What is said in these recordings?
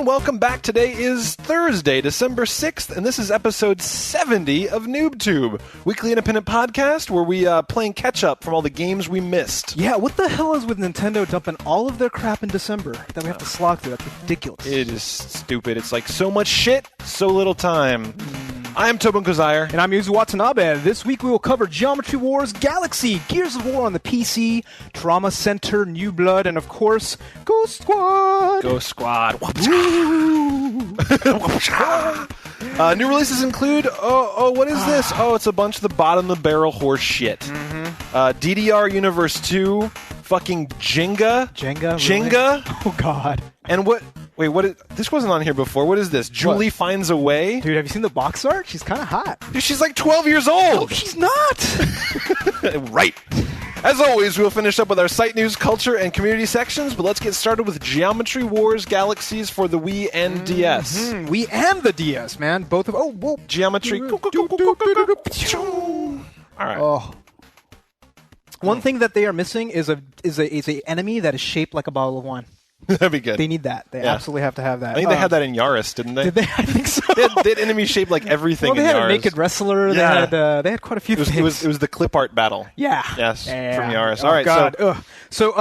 welcome back. Today is Thursday, December 6th, and this is episode 70 of NooBTooB, weekly independent podcast where we playing catch-up from all the games we missed. Yeah, what the hell is with Nintendo dumping all of their crap in December that we have to slog through? That's ridiculous. It is stupid. It's like so much shit, so little time. I'm Tobin and Yuzo. And I'm Yuzo Watanabe. This week we will cover Geometry Wars Galaxy, Gears of War on the PC, Trauma Center, New Blood, and of course, Ghost Squad. Ghost Squad. New releases include, what is this? Oh, it's a bunch of the bottom-of-the-barrel horse shit. DDR Universe 2, fucking Jenga. Jenga? Oh, God. And what... Wait, this wasn't on here before. What is this? Julie Finds a Way? Dude, have you seen the box art? She's kind of hot. Dude, she's like 12 years old. No, she's not. Right. As always, we'll finish up with our site news, culture, and community sections, but let's get started with Geometry Wars Galaxies for the Wii and DS. Wii and the DS, man. Both of... Oh, whoa. Geometry... All right. Oh. One thing that they are missing is a enemy that is shaped like a bottle of wine. That'd be good. They need that. They absolutely have to have that. I think they had that in Yaris, didn't they? Did they? I think so. They had enemies shaped like everything in Yaris. They had a naked wrestler. Yeah. They had quite a few things. It was the clip art battle. Yeah. Yes, yeah. from Yaris. Oh, all right, God. So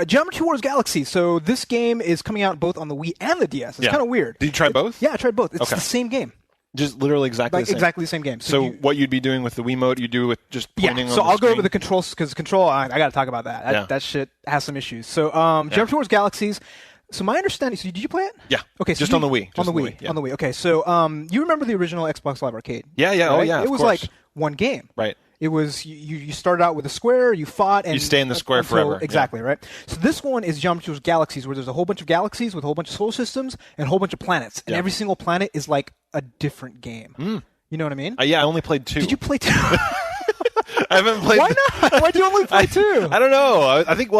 Geometry Wars Galaxy. So this game is coming out both on the Wii and the DS. It's kind of weird. Did you try both? Yeah, I tried both. It's the same game. Just literally exactly the same. Exactly the same game. So what you'd be doing with the Wiimote, you do with just pointing on the screen? So I'll go over the controls, because control, I got to talk about that. That shit has some issues. So Geometry Wars Galaxies. So my understanding, did you play it? Yeah. Okay. So just on the Wii. On the Wii. Okay. So you remember the original Xbox Live Arcade? Yeah. Right? Oh yeah. It was like one game. Right. It was you started out with a square, you fought, and you stay in the square forever. Exactly, right? So this one is Geometry Wars Galaxies, where there's a whole bunch of galaxies with a whole bunch of solar systems and a whole bunch of planets, and every single planet is like a different game. You know what I mean? Yeah, I only played 2. Did you play 2? I haven't played. Why not? Why'd you only play 2? I don't know. I think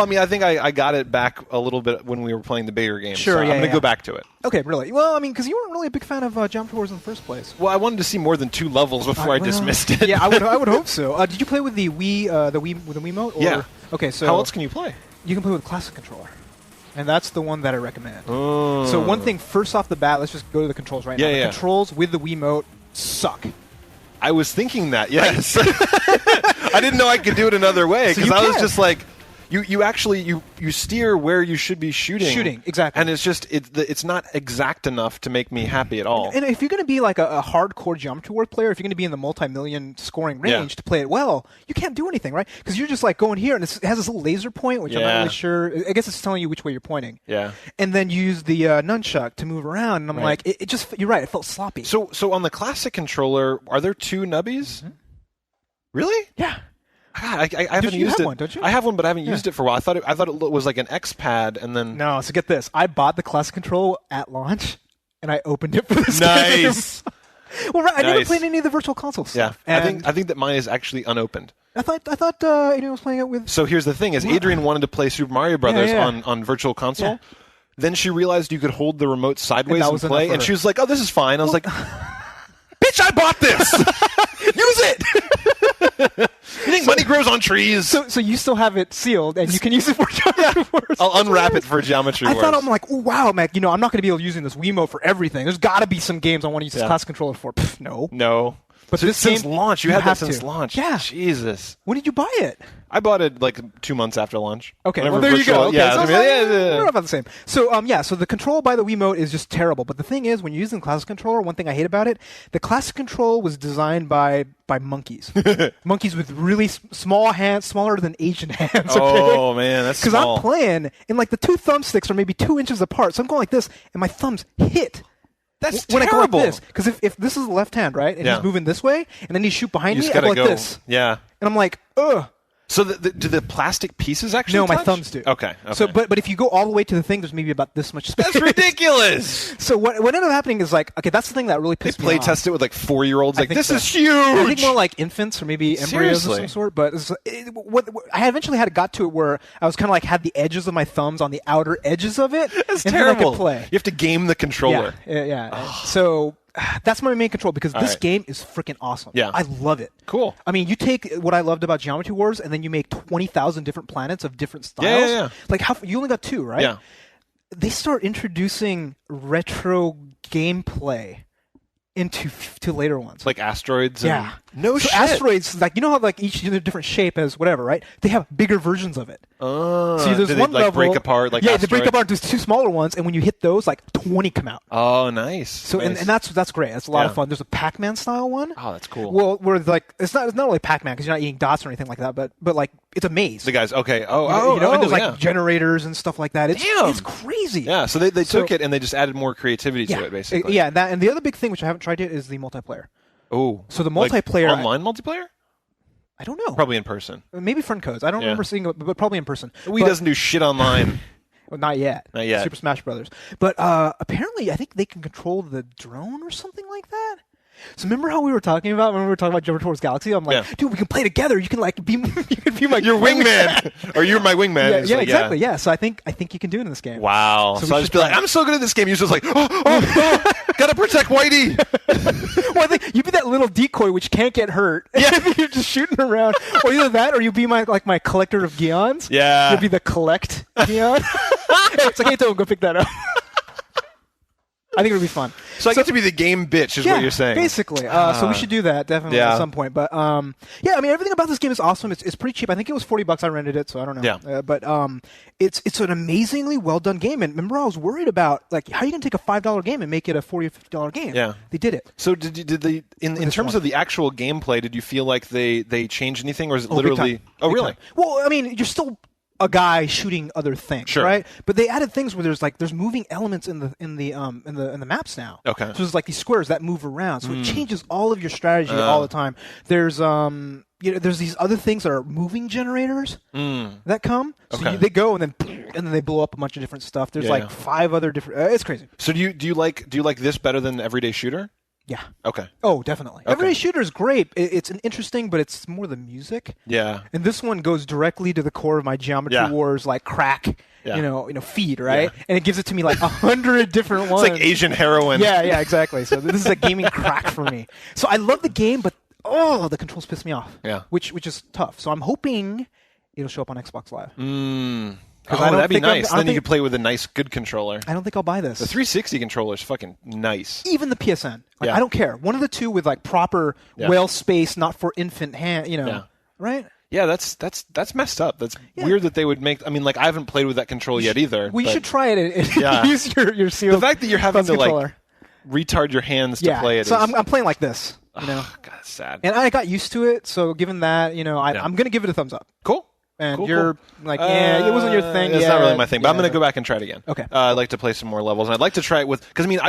I got it back a little bit when we were playing the bigger games. Sure, so I'm going to go back to it. Okay, really? Well, I mean, because you weren't really a big fan of Geometry Wars in the first place. Well, I wanted to see more than 2 levels before I dismissed it. Yeah, I would hope so. Did you play with the Wii, with the Wiimote? Or? Yeah. Okay, so how else can you play? You can play with a classic controller. And that's the one that I recommend. Oh. So one thing, first off the bat, let's just go to the controls right now. The controls with the Wiimote suck. I was thinking that, yes. I didn't know I could do it another way, because I was just like, you actually steer where you should be shooting. Shooting, exactly. And it's just, it's not exact enough to make me happy at all. And if you're going to be like a hardcore Geometry Wars player, if you're going to be in the multi-million scoring range to play it well, you can't do anything, right? Because you're just like going here, and it has this little laser point, which I'm not really sure. I guess it's telling you which way you're pointing. Yeah. And then you use the nunchuck to move around, and I'm like, it just, you're right, it felt sloppy. So on the classic controller, are there 2 nubbies? Mm-hmm. Really? Yeah. I haven't used it. One, don't you? I have one, but I haven't used it for a while. I thought it was like an X-Pad, and then... No, so get this. I bought the classic controller at launch, and I opened it for this game. Well, right, I never played any of the Virtual Console stuff. Yeah, I think that mine is actually unopened. I thought Adrian was playing it with... So here's the thing, is Adrian wanted to play Super Mario Brothers on Virtual Console. Yeah. Then she realized you could hold the remote sideways and play, and she was like, oh, this is fine. I was like, bitch, I bought this! Use it! You think money grows on trees? So you still have it sealed, and you can use it for Geometry Wars. I'll unwrap it for Geometry Wars. I thought, I'm like, oh, wow, Mac, I'm not going to be able to use this Wiimote for everything. There's got to be some games I want to use this classic controller for. Pff, no. But so since launch, you had that since launch. Yeah. Jesus. When did you buy it? I bought it like 2 months after launch. Okay, well, there you go. Okay, yeah, we're about the same. So, so the control by the Wiimote is just terrible. But the thing is, when you're using the classic controller, one thing I hate about it, the classic control was designed by monkeys. Monkeys with really small hands, smaller than Asian hands. Okay? Oh, man, that's small. Because I'm playing, and like the 2 thumbsticks are maybe 2 inches apart. So I'm going like this, and my thumbs hit. That's when terrible. I go like this, because if this is the left hand, right, and he's moving this way, and then he shoot behind me, I go like this. Yeah. And I'm like, ugh. So do the plastic pieces actually No, touch? my thumbs do. Okay. So, but if you go all the way to the thing, there's maybe about this much space. That's ridiculous! So what ended up happening is like, okay, that's the thing that really pissed me off. They play test it with like 4-year-olds. Like, this is huge! I think more like infants or maybe embryos of some sort. But I eventually got to it where I was kind of like had the edges of my thumbs on the outer edges of it. That's and terrible. Then I could play. You have to game the controller. Yeah. So that's my main control because this game is freaking awesome. Yeah. I love it. Cool. I mean, you take what I loved about Geometry Wars and then you make 20,000 different planets of different styles. Yeah. Like, you only got 2, right? Yeah. they start introducing retro gameplay into later ones. Like asteroids? Yeah. No shit. Asteroids, like, you know how like each in a different shape as whatever, right? They have bigger versions of it. Oh. So there's do one they, like, level. break apart like Yeah, they break apart into 2 smaller ones, and when you hit those, like 20 come out. Oh, nice. So nice. And that's great. That's a lot of fun. There's a Pac-Man style one. Oh, that's cool. Well, where like it's not really Pac-Man because you're not eating dots or anything like that, but like it's a maze. The guys, okay. And there's like generators and stuff like that. It's crazy. Yeah, so they took it and they just added more creativity to it, basically. Yeah, and the other big thing which I haven't tried yet is the multiplayer. Oh. So the multiplayer... Like online multiplayer? I don't know. Probably in person. Maybe friend codes. I don't remember seeing it, but probably in person. Doesn't do shit online. Well, not yet. Not yet. Super Smash Brothers. But apparently, I think they can control the drone or something like that. So remember how we were talking about when we were talking about Jumper Towards Galaxy? I'm like, dude, we can play together. You can like be my your wingman, or you're my wingman. Yeah, exactly. Yeah. So I think you can do it in this game. Wow. So I just be like, I'm so good at this game. You're just like, gotta protect Whitey. Well, I think you be that little decoy which can't get hurt. Yeah, you're just shooting around, or either that, or you be my collector of Geons. Yeah, you'll be the collect Geon. It's like, hey, Tobin, go pick that up. I think it would be fun. So I get to be the game bitch, is what you're saying. Basically. So we should do that definitely at some point. But I mean, everything about this game is awesome. It's pretty cheap. I think it was $40. I rented it, so I don't know. Yeah. But it's an amazingly well done game. And remember, I was worried about like how are you gonna take a $5 game and make it a $40 or $50 game? Yeah. They did it. So did they in terms of the actual gameplay? Did you feel like they changed anything, or is it literally? Oh, really? Time. Well, I mean, you're still a guy shooting other things, right? But they added things where there's moving elements in the maps now. Okay. So there's like these squares that move around, so it changes all of your strategy all the time. There's there's these other things that are moving generators that come. So they go and then they blow up a bunch of different stuff. There's 5 other different. It's crazy. So do you like this better than Everyday Shooter? Yeah. Okay. Oh, definitely. Okay. Everyday Shooter is great. It's an interesting, but it's more the music. Yeah. And this one goes directly to the core of my Geometry Wars like crack, feed, right? Yeah. And it gives it to me like 100 different ones. It's like Asian heroin. Yeah, exactly. So this is a gaming crack for me. So I love the game, but the controls piss me off. Yeah. Which is tough. So I'm hoping it'll show up on Xbox Live. That'd be nice. Then you could play with a nice, good controller. I don't think I'll buy this. The 360 controller is fucking nice. Even the PSN. I don't care. One of the two with like proper, well-spaced, not for infant hand, right? Yeah, that's messed up. That's weird that they would make. I mean, like I haven't played with that control yet either. We should try it and use your sealed. The fact that you're having to like retard your hands to play it. So I'm playing like this. God, it's sad. And I got used to it. So given that, I'm gonna give it a thumbs up. Cool. And you're like, it wasn't your thing. It's not really my thing, but I'm going to go back and try it again. Okay. I'd like to play some more levels, and I'd like to try it with, because I mean,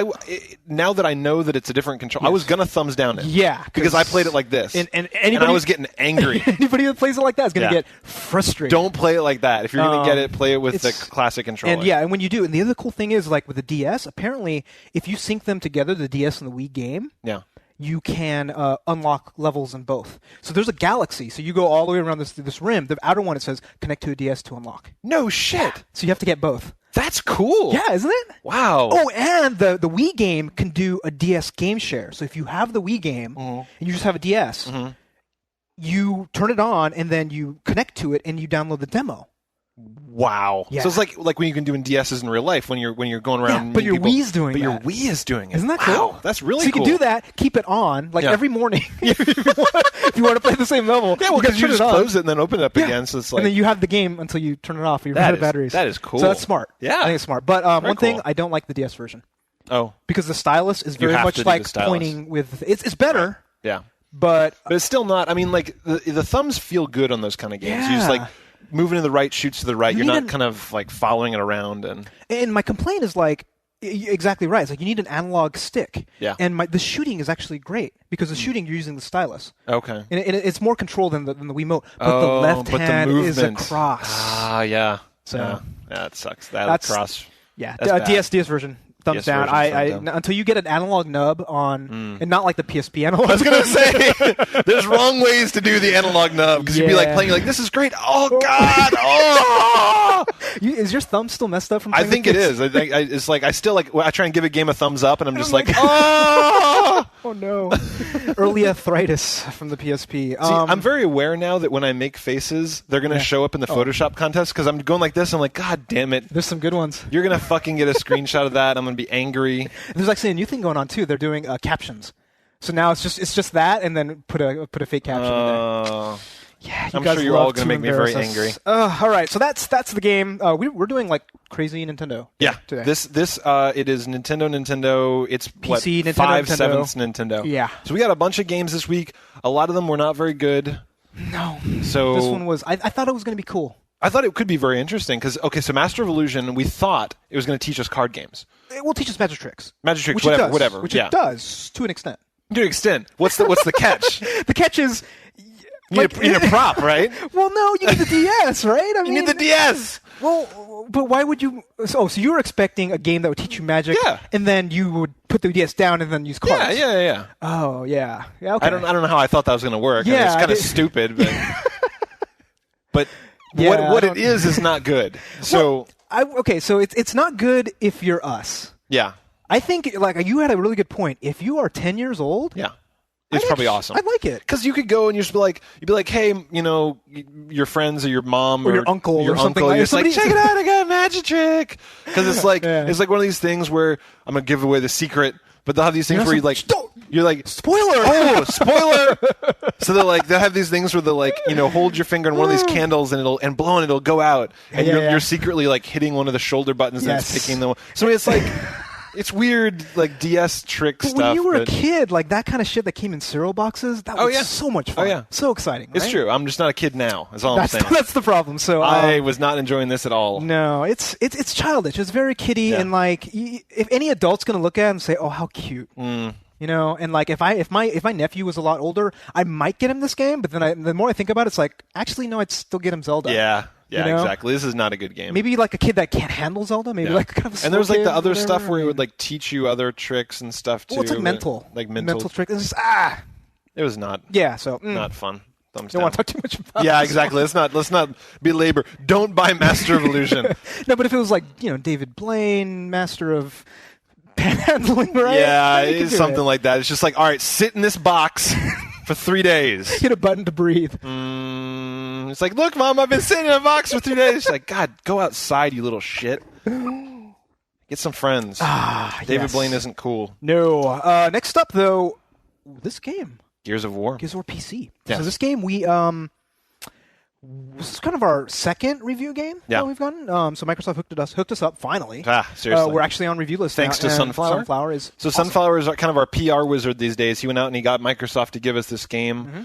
now that I know that it's a different control, I was going to thumbs down it. Yeah. Because I played it like this. And I was getting angry. Anybody that plays it like that is going to get frustrated. Don't play it like that. If you're going to get it, play it with the classic controller. And when you do, and the other cool thing is, like with the DS, apparently, if you sync them together, the DS and the Wii game, you can unlock levels in both. So there's a galaxy. So you go all the way around this rim. The outer one, it says, connect to a DS to unlock. No shit. Yeah. So you have to get both. That's cool. Yeah, isn't it? Wow. Oh, and the Wii game can do a DS game share. So if you have the Wii game and you just have a DS, you turn it on and then you connect to it and you download the demo. Wow. Yeah. So it's like when you can do in DSs in real life when you're going around. Yeah, but your Wii's doing that. But your Wii is doing it. Isn't that cool? Wow, that's really cool. So you can do that, keep it on, like every morning if you want to play the same level. Yeah, well, because you just close it and then open it up again. So it's like, and then you have the game until you turn it off. You run out of batteries. That is cool. So that's smart. Yeah, I think it's smart. But one thing, I don't like the DS version. Oh, because the stylus is very much like pointing with. It's better. Right. Yeah, but it's still not. I mean, like the thumbs feel good on those kind of games. You just like. Moving to the right, shoots to the right. You're not kind of like following it around. And my complaint is like, exactly right. It's like you need an analog stick. Yeah. And the shooting is actually great because the shooting you're using the stylus. Okay. And it's more controlled than the Wiimote. But the left hand is a cross. Ah, yeah. So yeah, it sucks. That's cross. Yeah. DS version. Thumbs down. Until you get an analog nub on, and not like the PSP analog. I was gonna say, there's wrong ways to do the analog nub because you'd be like playing like this is great. Oh God! Oh! Is your thumb still messed up from? I think it is. I think it's like I still like. I try and give a game a thumbs up, and I'm just like, oh! Oh no. Early arthritis from the PSP. See, I'm very aware now that when I make faces, they're going to show up in the Photoshop contest because I'm going like this. I'm like, God damn it. There's some good ones. You're going to fucking get a screenshot of that. I'm going to be angry. There's actually a new thing going on too. They're doing captions. So now it's just that, and then put a fake caption in there. Yeah, I'm sure you're all going to make me very angry. All right, so that's the game. We're doing like crazy Nintendo. Yeah, today. This it is Nintendo. It's PC, what, Nintendo, 5/7 Nintendo. Yeah. So we got a bunch of games this week. A lot of them were not very good. No. So this one was. I thought it was going to be cool. I thought it could be very interesting because so Master of Illusion, we thought it was going to teach us card games. It will teach us magic tricks. Magic tricks, which whatever. Which it does to an extent. To an extent. What's the catch? The catch is. You need a prop, right? Well, no, you need the DS, right? I mean, you need the DS. Well, but why would you? So you were expecting a game that would teach you magic, and then you would put the DS down and then use cards. Yeah. Oh, yeah. Okay. I don't know how I thought that was going to work. Yeah, I mean, it's kind of stupid, but what it is not good. So so it's not good if you're us. Yeah. I think you had a really good point. If you are 10 years old, it's probably awesome. I like it because you could go and you'd be like, hey, your friends or your mom or your uncle or something. You're just like, check it out, I got a magic trick. Because it's like it's like one of these things where I'm gonna give away the secret, but they'll have these things where you're like spoiler. Oh, spoiler! So they'll have these things where they'll hold your finger on one of these candles and it'll blow and it'll go out, and you're secretly like hitting one of the shoulder buttons and it's picking the. So it's like. It's weird, like DS trick stuff. When you were a kid, like that kind of shit that came in cereal boxes, that was so much fun. Oh, yeah. So exciting. Right? It's true. I'm just not a kid now. That's all I'm saying. That's the problem. So I was not enjoying this at all. No, it's childish. It's very kiddie, and like if any adult's gonna look at it and say, "Oh, how cute," and like if my nephew was a lot older, I might get him this game. But then the more I think about it, it's like actually no, I'd still get him Zelda. Yeah, exactly. This is not a good game. Maybe like a kid that can't handle Zelda. Maybe like kind of a and there was like the other whatever. stuff where it would like teach you other tricks and stuff too. Well, it's like mental tricks. It's just It was not. Yeah, so not fun. Don't want to talk too much about. Yeah, exactly. Let's not belabor. Don't buy Master of Illusion. No, but if it was like David Blaine, Master of Panhandling, right? Yeah, it's something like that. It's just like, all right, sit in this box for 3 days. Hit a button to breathe. It's like, look, Mom, I've been sitting in a box for 3 days. She's like, God, go outside, you little shit. Get some friends. David Blaine isn't cool. No. Next up, though, this game. Gears of War PC. Yeah. So this game, this is kind of our second review game that we've gotten. So Microsoft hooked us up finally. Seriously. We're actually on review list thanks now, to Sunflower. Sunflower is awesome. Sunflower is kind of our PR wizard these days. He went out and he got Microsoft to give us this game. Mm-hmm.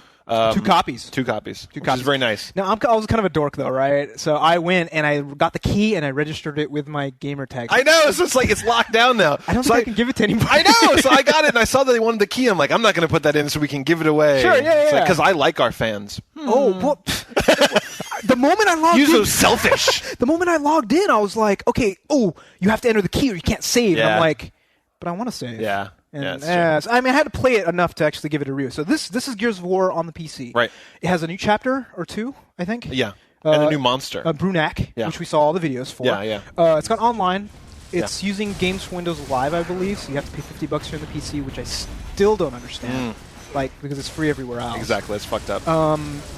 2 copies. 2 copies. Which is very nice. Now, I was kind of a dork, though, right? So I went and I got the key and I registered it with my gamer tag. I know. So it's like it's locked down now. I don't think I can give it to anybody. I know. So I got it and I saw that they wanted the key. I'm like, I'm not going to put that in so we can give it away. Sure, yeah. Because I like our fans. Oh, well, the moment I logged in... Yuzo's selfish. The moment I logged in, I was like, okay, you have to enter the key or you can't save. Yeah. And I'm like, but I want to save. Yeah. And, I mean, I had to play it enough to actually give it a review. So this is Gears of War on the PC. Right. It has a new chapter or 2, I think. Yeah. And a new monster. Brunak, which we saw all the videos for. Yeah. It's got online. It's using games for Windows Live, I believe. So you have to pay $50 here on the PC, which I still don't understand. Because it's free everywhere else. Exactly. It's fucked up.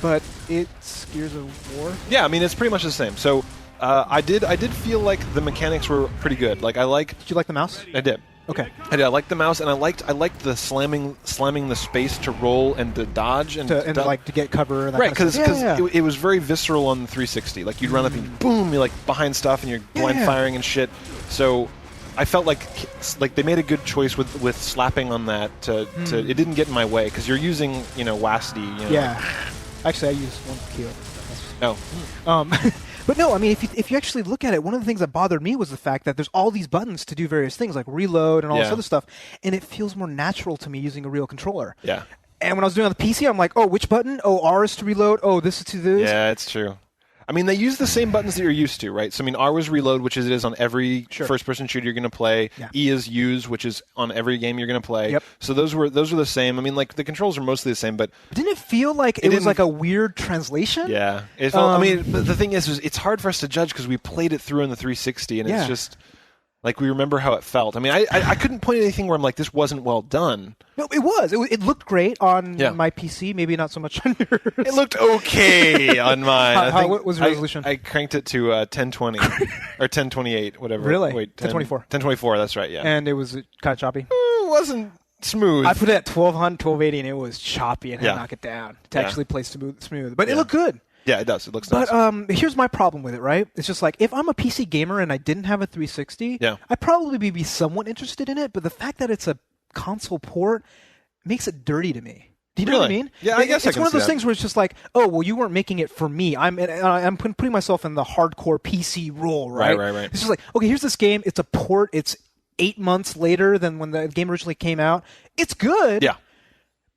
But it's Gears of War. Yeah, I mean, it's pretty much the same. So I did feel like the mechanics were pretty good. Like Did you like the mouse? I did. Okay. I did. I liked the mouse, and I liked the slamming the space to roll and to dodge and to get cover. And that right, because it was very visceral on the 360. Like you'd run up and boom, you're like behind stuff and you're blind firing and shit. So I felt like they made a good choice with slapping on that. It didn't get in my way because you're using WASD. Yeah. Actually, I use one key. Oh. But no, I mean, if you actually look at it, one of the things that bothered me was the fact that there's all these buttons to do various things, like reload and all this other stuff, and it feels more natural to me using a real controller. Yeah. And when I was doing it on the PC, I'm like, oh, which button? Oh, R is to reload. Oh, this is to this. Yeah, it's true. I mean, they use the same buttons that you're used to, right? So, I mean, R was reload, which it is on every first-person shooter you're going to play. Yeah. E is use, which is on every game you're going to play. Yep. So those were the same. I mean, like the controls are mostly the same, but didn't it feel like it was like a weird translation? Yeah. It felt, I mean, the thing is, it's hard for us to judge because we played it through on the 360, and it's just. Like, we remember how it felt. I mean, I couldn't point at anything where I'm like, this wasn't well done. No, it was. It looked great on my PC. Maybe not so much on yours. It looked okay on mine. What was the resolution? I cranked it to 1020 or 1028, whatever. Really? Wait, 1024. 1024, that's right, yeah. And it was kind of choppy? It wasn't smooth. I put it at 1280, and it was choppy, and I had to knock it down to actually play smooth. But it looked good. Yeah, it does. It looks nice. But here's my problem with it, right? It's just like, if I'm a PC gamer and I didn't have a 360, I'd probably be somewhat interested in it, but the fact that it's a console port makes it dirty to me. Do you know what I mean? Yeah, I guess it's one of those things where it's just like, oh, well, you weren't making it for me. I'm putting myself in the hardcore PC role, right? Right. It's just like, okay, here's this game. It's a port. It's 8 months later than when the game originally came out. It's good. Yeah.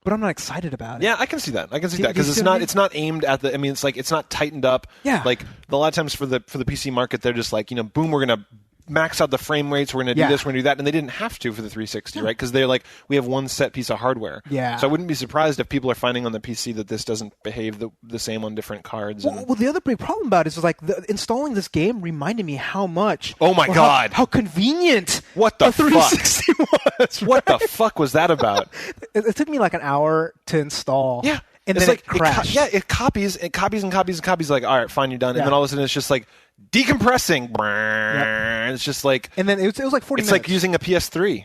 But I'm not excited about it. Yeah, I can see that. Because it's not aimed at the. I mean, it's not tightened up. Yeah. Like a lot of times for the PC market, they're just like, boom, we're gonna max out the frame rates. We're gonna do this. We're gonna do that, and they didn't have to for the 360, right? Because they're like, we have one set piece of hardware. Yeah. So I wouldn't be surprised if people are finding on the PC that this doesn't behave the same on different cards. Well, the other big problem about it is like installing this game reminded me how much. Oh my God! How convenient! What the 360 fuck? was? Right? What the fuck was that about? It took me like an hour to install. Yeah. And then it crashed. It copies and copies. Like, all right, fine, you're done. And then all of a sudden, it's just like decompressing. Yep. It's just like. And then it was like 40 minutes. It's like using a PS3.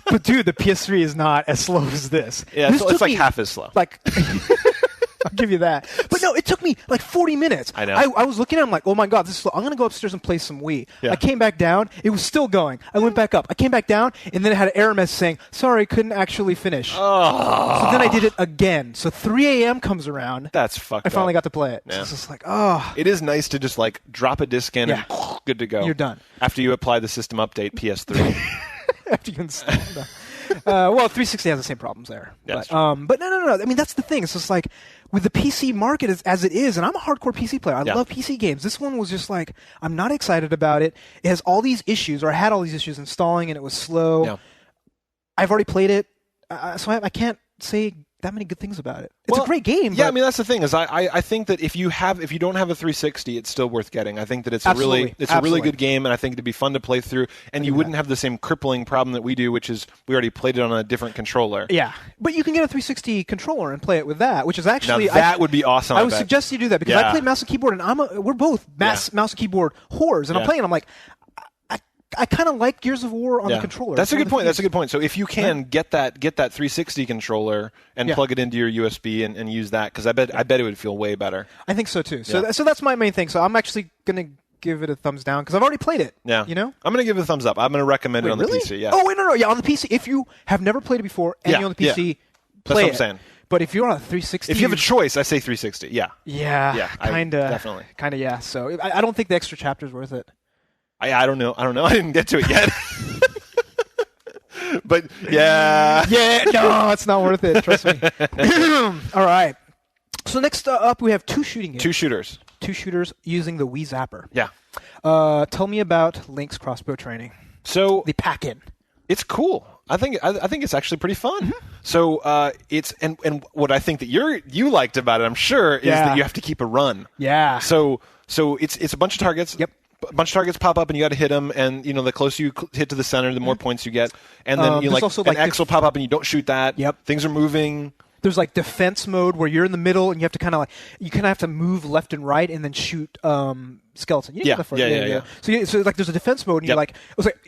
But dude, the PS3 is not as slow as this. Yeah, it's like half as slow. Like. I'll give you that. But no, it took me like 40 minutes. I know. I was looking at it, I'm like, oh my God, this is slow. I'm going to go upstairs and play some Wii. Yeah. I came back down. It was still going. I went back up. I came back down, and then it had an error message saying, sorry, couldn't actually finish. Oh. So then I did it again. So 3 a.m. comes around. That's fucked up. I finally got to play it. Yeah. So it's just like, oh. It is nice to just like drop a disc in and good to go. You're done. After you apply the system update PS3. After you install that. Well, 360 has the same problems there. Yes. But no. I mean, that's the thing. It's just like, with the PC market as it is, and I'm a hardcore PC player. I love PC games. This one was just like, I'm not excited about it. It has all these issues, or I had all these issues installing, and it was slow. Yeah. I've already played it, so I can't say that many good things about it. It's a great game. Yeah, I mean, that's the thing is I think that if you don't have a 360, it's still worth getting. I think that it's a really good game, and I think it'd be fun to play through, and you wouldn't have the same crippling problem that we do, which is we already played it on a different controller. Yeah, but you can get a 360 controller and play it with that, which is actually that would be awesome. I would suggest you do that because I played mouse and keyboard, and we're both mouse and keyboard whores, and I'm playing. I'm like, I kind of like Gears of War on the controller. That's a good point. That's a good point. So if you can get that 360 controller and plug it into your USB and use that, because I bet it would feel way better. I think so too. So that's my main thing. So I'm actually gonna give it a thumbs down because I've already played it. Yeah. You know? I'm gonna give it a thumbs up. I'm gonna recommend it on the PC. Yeah. Oh wait, no. Yeah, on the PC. If you have never played it before and you're on the PC, play it. That's what I'm saying. But if you're on a 360, if you have a choice, I say 360. Yeah. Yeah. Definitely. Yeah. So I don't think the extra chapter is worth it. I don't know. I didn't get to it yet. But yeah. Yeah, no, it's not worth it. Trust me. All right. So next up, we have two shooting games. Two shooters using the Wii Zapper. Yeah. Tell me about Link's crossbow training. So the pack-in. It's cool. I think it's actually pretty fun. Mm-hmm. So it's and what I think that you liked about it, I'm sure, is that you have to keep a run. Yeah. So it's a bunch of targets. Yep. A bunch of targets pop up and you got to hit them, and the closer you hit to the center, the more points you get. And then an X will pop up and you don't shoot that. Yep. Things are moving. There's like defense mode where you're in the middle and you have to have to move left and right and then shoot skeleton. Yeah. So like there's a defense mode and it's like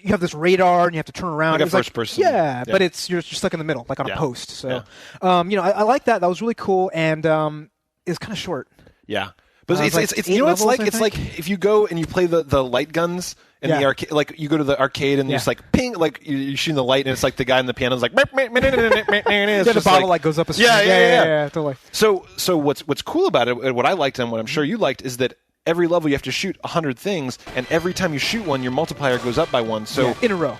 you have this radar and you have to turn around. Like a first person. Yeah, but you're stuck in the middle, like on a post. So I like that. That was really cool, and it's kind of short. Yeah. But it's you know what it's like? It's like if you go and you play the light guns in the arcade, like you go to the arcade and it's like ping, like you're shooting the light and it's like the guy in the piano is like the bottle like goes up a screen. Yeah, totally. So what's cool about it, what I liked and what I'm sure you liked, is that every level you have to shoot 100 things, and every time you shoot one, your multiplier goes up by one. So in a row.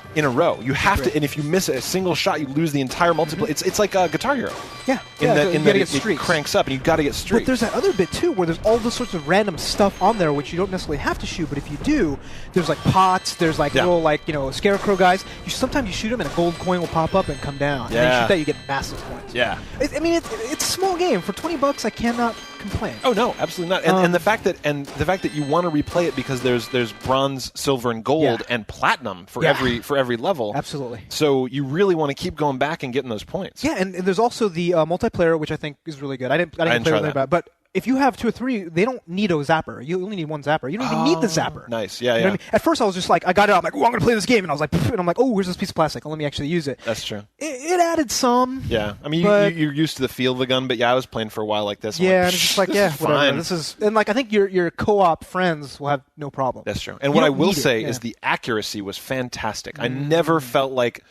You have to, and if you miss a single shot, you lose the entire multiplier. It's like Guitar Hero. Yeah. In that it cranks up, and you got to get streaks. But there's that other bit too, where there's all those sorts of random stuff on there which you don't necessarily have to shoot, but if you do, there's like pots, there's like little scarecrow guys. Sometimes you shoot them, and a gold coin will pop up and come down. And then you shoot that, you get massive points. Yeah. It's a small game for $20. I cannot complain. Oh no, absolutely not. And the fact that you want to replay it because there's bronze, silver, and gold and platinum for every level. Absolutely. So you really want to keep going back and getting those points. Yeah, and there's also the multiplayer, which I think is really good. I didn't play with it, but if you have 2 or 3, they don't need a zapper. You only need 1 zapper. You don't even need the zapper. Nice. Yeah, you know what I mean? At first, I was just like, I got it. I'm like, oh, I'm going to play this game. And I was like, and I'm like, oh, here's this piece of plastic. Let me actually use it. That's true. It added some. Yeah. I mean, you're used to the feel of the gun, but I was playing for a while like this. Yeah, and it's just like, whatever. Fine. This is, and like, I think your co-op friends will have no problem. That's true. And what I will say is the accuracy was fantastic. I never felt like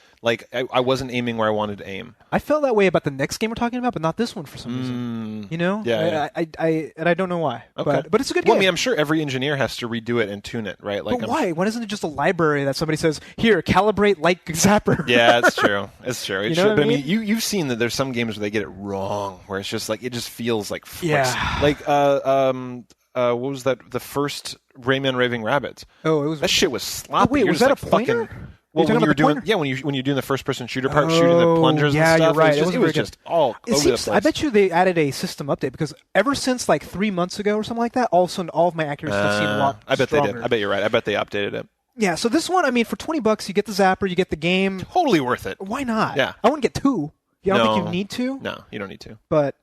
I wasn't aiming where I wanted to aim. I felt that way about the next game we're talking about, but not this one for some reason. You know? Yeah. I don't know why. Okay. But it's a good game. Well, I mean, I'm sure every engineer has to redo it and tune it, right? Like, but why? Why isn't it just a library that somebody says, here, calibrate like Zapper? Yeah, it's true. It's true. You know what I mean? You've seen that there's some games where they get it wrong, where it's just like, it just feels like flicks. Yeah. Like, what was that? The first Rayman Raving Rabbids. Oh, it was. That shit was sloppy. Oh, wait, was that a pointer? Well, when you were doing when you're doing the first person shooter part, shooting the plungers and stuff, you're right. it was just all over the place. I bet you they added a system update because ever since like 3 months ago or something like that, all of a sudden all of my accuracy stuff seemed a lot I bet stronger. they did. I bet you're right. I bet they updated it. Yeah, so this one, I mean, for $20, you get the zapper, you get the game. Totally worth it. Why not? Yeah. I wouldn't get 2. You don't think you need to? No, you don't need to. But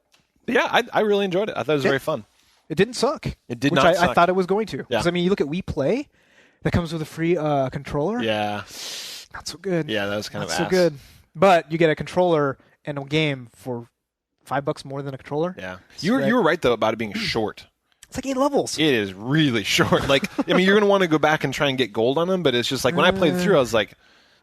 yeah, I really enjoyed it. I thought it was very fun. It didn't suck. It did not suck. I thought it was going to. Because, Yeah. I mean, you look at Wii Play, that comes with a free controller. Yeah. Not so good. Yeah, that was kind of ass. Not so good. But you get a controller and a game for $5 more than a controller. Yeah. You were right, though, about it being short. It's like 8 levels. It is really short. Like, I mean, you're going to want to go back and try and get gold on them, but it's just like, when I played through, I was like,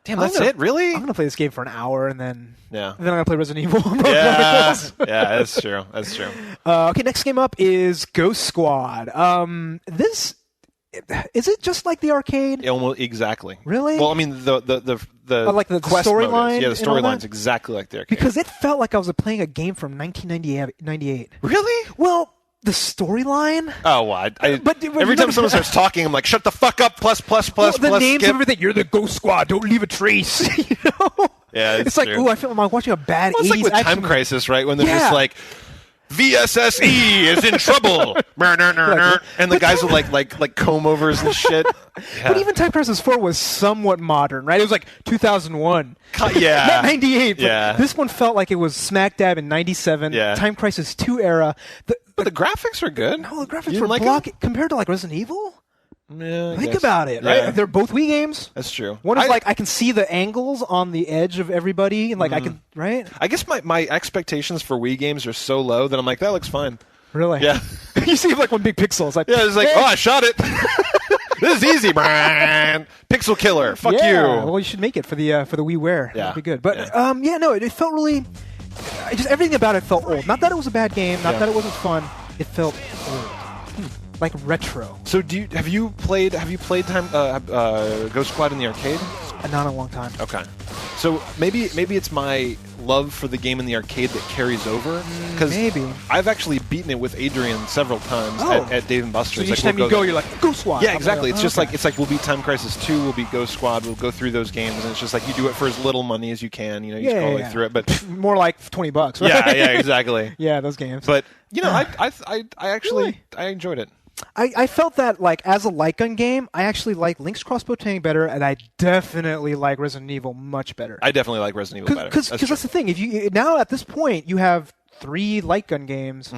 damn, that's it? Really? I'm going to play this game for an hour, and then I'm going to play Resident Evil. Yeah, that's true. That's true. Okay, next game up is Ghost Squad. This... Is it just like the arcade? Almost exactly. Really? Well, I mean, the like the storyline. Yeah, the storyline's exactly like the arcade. Because it felt like I was playing a game from 1998. Really? Well, the storyline. Oh, well, but every time someone starts talking, I'm like, shut the fuck up! Plus, the names skip. of everything. You're the Ghost Squad. Don't leave a trace. You know? Yeah, it's like, true. ooh, I feel like I'm watching a bad. Well, it's 80s like with action Time Crisis, right? When they're just like, VSSE is in trouble, and the guys with like comb overs and shit. Yeah. But even Time Crisis 4 was somewhat modern, right? It was like 2001. Yeah. Not 98. But Yeah. this one felt like it was smack dab in 97. Yeah. Time Crisis 2 era. But the graphics were good. No, the graphics were blocky compared to like Resident Evil. Yeah, Think about it, right? Yeah. They're both Wii games. That's true. One is like I can see the angles on the edge of everybody, and like I can, right? I guess my expectations for Wii games are so low that I'm like, that looks fine. Really? Yeah. You see like one big pixel. It's like, it's like, oh, I shot it. This is easy, man. Pixel killer. Fuck you. Well, you should make it for the WiiWare. Yeah. That'd be good. But no, it felt really. Just everything about it felt old. Not that it was a bad game. Not that it wasn't fun. It felt old. Like retro. So have you played time Ghost Squad in the arcade? Not in a long time. Okay. So maybe it's my love for the game in the arcade that carries over, because maybe I've actually beaten it with Adrian several times at Dave and Buster's. So each time you go, you're like Ghost Squad. Yeah, exactly. It's just like we'll beat Time Crisis 2, we'll beat Ghost Squad, we'll go through those games, and it's just like you do it for as little money as you can. You know, you just go all the way through it, but more like $20. Right? Yeah, exactly. Yeah, those games. But you know, I actually I enjoyed it. I felt that, like, as a light gun game, I actually like Link's Crossbow Tank better, and I definitely like Resident Evil much better. I definitely like Resident Evil better. Because that's the thing. If you now at this point you have 3 light gun games,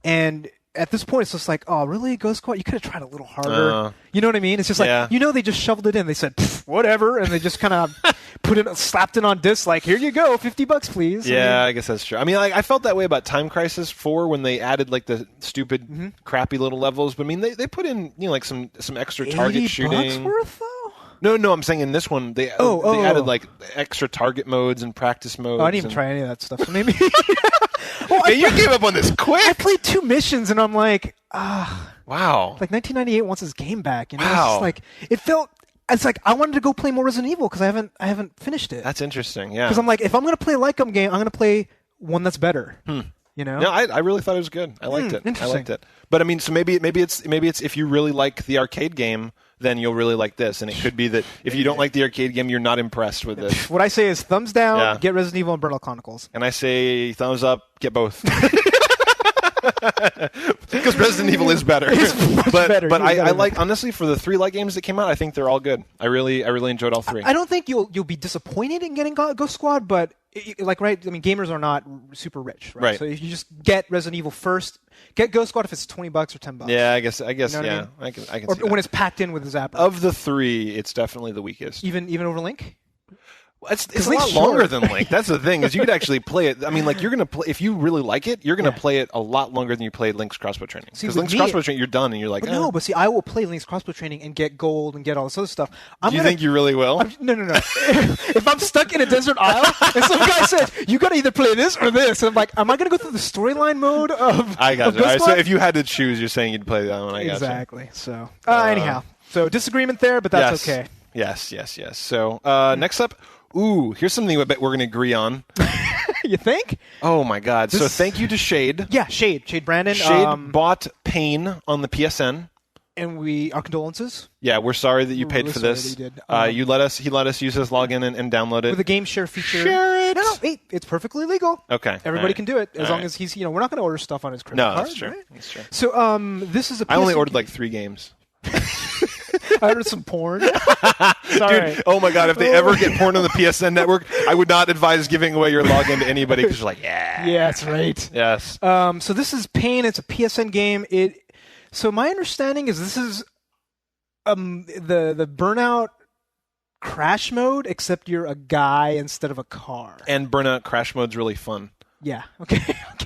and at this point it's just like, oh, really, Ghost Squad? You could have tried a little harder. You know what I mean? It's just like, they just shoveled it in. They said, whatever, and they just kind of slapped it on disc, like, here you go, $50, please. Yeah, I guess that's true. I mean, like, I felt that way about Time Crisis 4 when they added like the stupid, crappy little levels. But I mean, they put in like some extra target shooting. $80 worth though? No, I'm saying in this one they added like extra target modes and practice modes. Oh, I didn't even try any of that stuff. So maybe. You gave up on this quick. I played 2 missions and I'm like, wow. Like 1998 wants his game back. You know, Wow. It's just like it felt. It's like I wanted to go play more Resident Evil because I haven't finished it. That's interesting. Yeah. Because I'm like, if I'm gonna play a light gun game, I'm gonna play one that's better. You know? No, I really thought it was good. I liked it. Interesting. I liked it. But I mean, so maybe it's if you really like the arcade game, then you'll really like this. And it could be that if you don't like the arcade game, you're not impressed with this. What I say is thumbs down, get Resident Evil and Umbrella Chronicles. And I say thumbs up, get both. Because Resident Evil is better. But I like, honestly, for the 3 light games that came out, I think they're all good. I really enjoyed all 3. I don't think you'll be disappointed in getting Ghost Squad, but gamers are not super rich, right? So if you just get Resident Evil first, get Ghost Squad if it's $20 or $10. Yeah, I guess, you know yeah. I can see when that. it's packed in with the Zapper. Of the 3, it's definitely the weakest. Even over Link? It's a lot longer than Link. That's the thing, is you could actually play it. I mean, like, you're going to play, if you really like it, you're going to play it a lot longer than you played Link's Crossbow Training. Because Link's Crossbow Training, you're done, and you're like, No, but see, I will play Link's Crossbow Training and get gold and get all this other stuff. Do you think you really will? No. If I'm stuck in a desert isle, and some guy says, you got to either play this or this, and I'm like, am I going to go through the storyline mode of I got you. All right, so if you had to choose, you're saying you'd play that one. I got Exactly. You. So, anyhow. So, disagreement there, but that's okay. Yes. So, next up... Ooh, here's something I bet we're going to agree on. You think? Oh, my God. So thank you to Shade. Yeah, Shade Brandon. Shade bought Pain on the PSN. And our condolences. Yeah, we're sorry that you paid for this. He let us use his login and download it. With a game share feature. Share it! No, it's perfectly legal. Okay. Everybody can do it, as long as he's, we're not going to order stuff on his credit card. No, that's true. Right? That's true. So, this is a PSN. I only ordered like 3 games. I ordered some porn. Sorry. Dude, oh my God, if they ever get porn on the PSN network, I would not advise giving away your login to anybody because you're like, yeah. Yeah, that's right. Yes. So this is Pain. It's a PSN game. So my understanding is this is the Burnout Crash mode, except you're a guy instead of a car. And Burnout Crash mode's really fun. Yeah. Okay.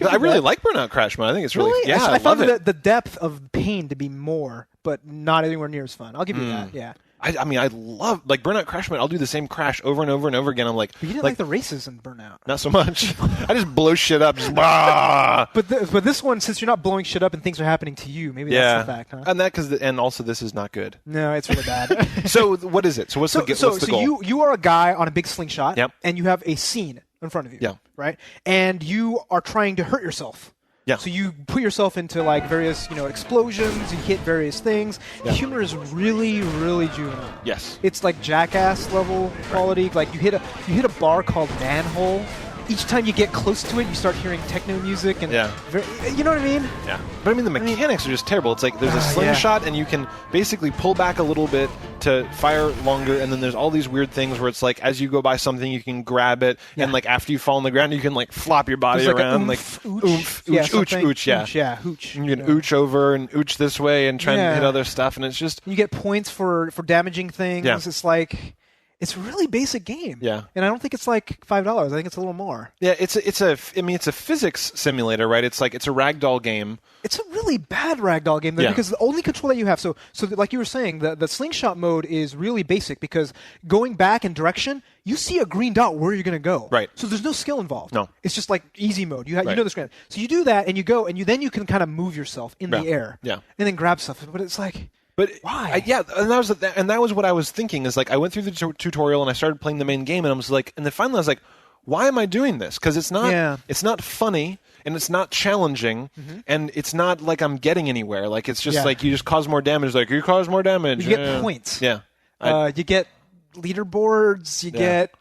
I really like Burnout Crash mode. I think it's really fun. Yeah, I love found it. The depth of Pain to be more, but not anywhere near as fun. I'll give you that. Yeah. I mean, I love, like, Burnout Crash mode. I'll do the same crash over and over and over again. I'm like... But you didn't like the races in Burnout. Not so much. I just blow shit up. Just, bah! But this one, since you're not blowing shit up and things are happening to you, maybe that's the fact, huh? And also this is not good. No, it's really bad. So what is it? So what's the goal? So you are a guy on a big slingshot, and you have a scene in front of you, right? And you are trying to hurt yourself. Yeah. So you put yourself into like various, explosions. You hit various things. The humor is really, really juvenile. Yes. It's like Jackass level quality. Like you hit a bar called Manhole. Each time you get close to it, you start hearing techno music, and you know what I mean? Yeah. But I mean, the mechanics are just terrible. It's like there's a slingshot, and you can basically pull back a little bit to fire longer, and then there's all these weird things where it's like as you go by something, you can grab it, and like after you fall on the ground, you can like flop your body around, oomph, ooch, yeah, hooch. And you can ooch over and ooch this way and try and hit other stuff, and it's just you get points for damaging things. Yeah. It's like. It's a really basic game. Yeah. And I don't think it's like $5. I think it's a little more. Yeah, it's a physics simulator, right? It's a ragdoll game. It's a really bad ragdoll game though, because the only control that you have, so like you were saying, the slingshot mode is really basic because going back in direction, you see a green dot where you're going to go. Right. So there's no skill involved. No. It's just like easy mode. You know the screen. So you do that and you go and then you can kind of move yourself in the air. Yeah. And then grab stuff. But it's like But why? And that was what I was thinking. Is like I went through the tutorial and I started playing the main game, and I was like, and then finally I was like, why am I doing this? Because it's not funny, and it's not challenging, and it's not like I'm getting anywhere. Like it's just like you just cause more damage. Like you cause more damage. You get points. Yeah. You get leaderboards. You get.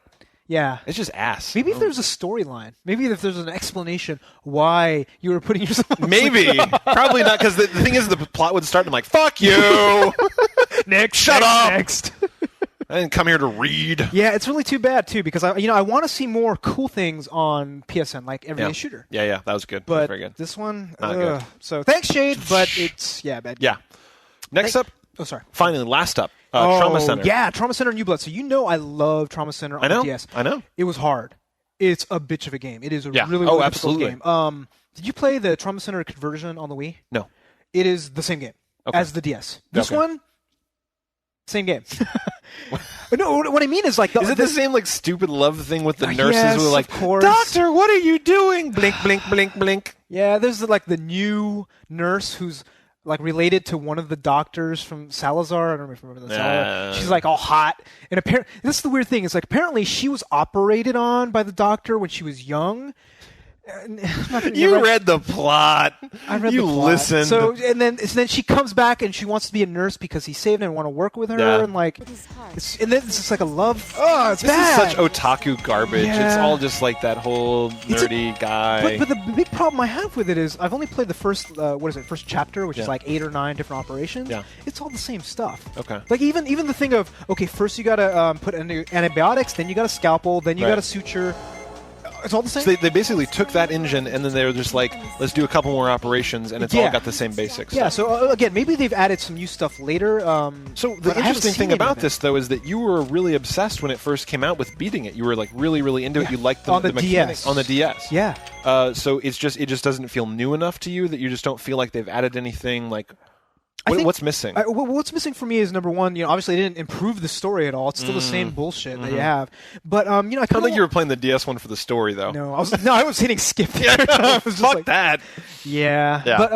Yeah. It's just ass. Maybe if there's a storyline. Maybe if there's an explanation why you were putting yourself on Maybe. Probably not, because the thing is the plot would start and I'm like, fuck you! Shut up! Next. I didn't come here to read. Yeah, it's really too bad, too, because I want to see more cool things on PSN, like Everyday Shooter. Yeah, that was good. But very good. this one, not good. So thanks, Shade, but it's, bad. Yeah. Next up. Oh, sorry. Finally, last up. Trauma Center. Yeah, Trauma Center and New Blood. So I love Trauma Center on the DS. I know. It was hard. It's a bitch of a game. It is a really difficult game. Did you play the Trauma Center conversion on the Wii? No. It is the same game as the DS. This one, same game. No, what I mean is like... Is it the same like stupid love thing with the nurses who are like, of course. Doctor, what are you doing? Blink, blink, blink, blink. Yeah, there's like the new nurse who's like related to one of the doctors from Salazar. I don't know if you remember that. She's like all hot. And apparently, this is the weird thing. It's like apparently she was operated on by the doctor when she was young. You read the plot. I read you the plot. Listened. So then she comes back and she wants to be a nurse because he saved her and want to work with her and like, and then it's just like a love. Oh, it's bad. This is such otaku garbage. Yeah. It's all just like that whole nerdy guy. But the big problem I have with it is I've only played the first first chapter, which is like 8 or 9 different operations. Yeah. It's all the same stuff. Okay. Like even the thing of first you gotta put antibiotics, then you got a scalpel, then you got a suture. It's all the same. So they basically took that engine and then they were just like, let's do a couple more operations, and it's all got the same basics. Yeah. So again, maybe they've added some new stuff later. So the interesting thing about this, though, is that you were really obsessed when it first came out with beating it. You were like really, really into it. You liked the mechanics on the DS. Yeah. So it just doesn't feel new enough to you that you just don't feel like they've added anything like. What's missing? What's missing for me is number one. Obviously they didn't improve the story at all. It's still the same bullshit that you have. But I don't think you were playing the DS one for the story, though. No, I was hitting skip. Fuck that. Yeah. But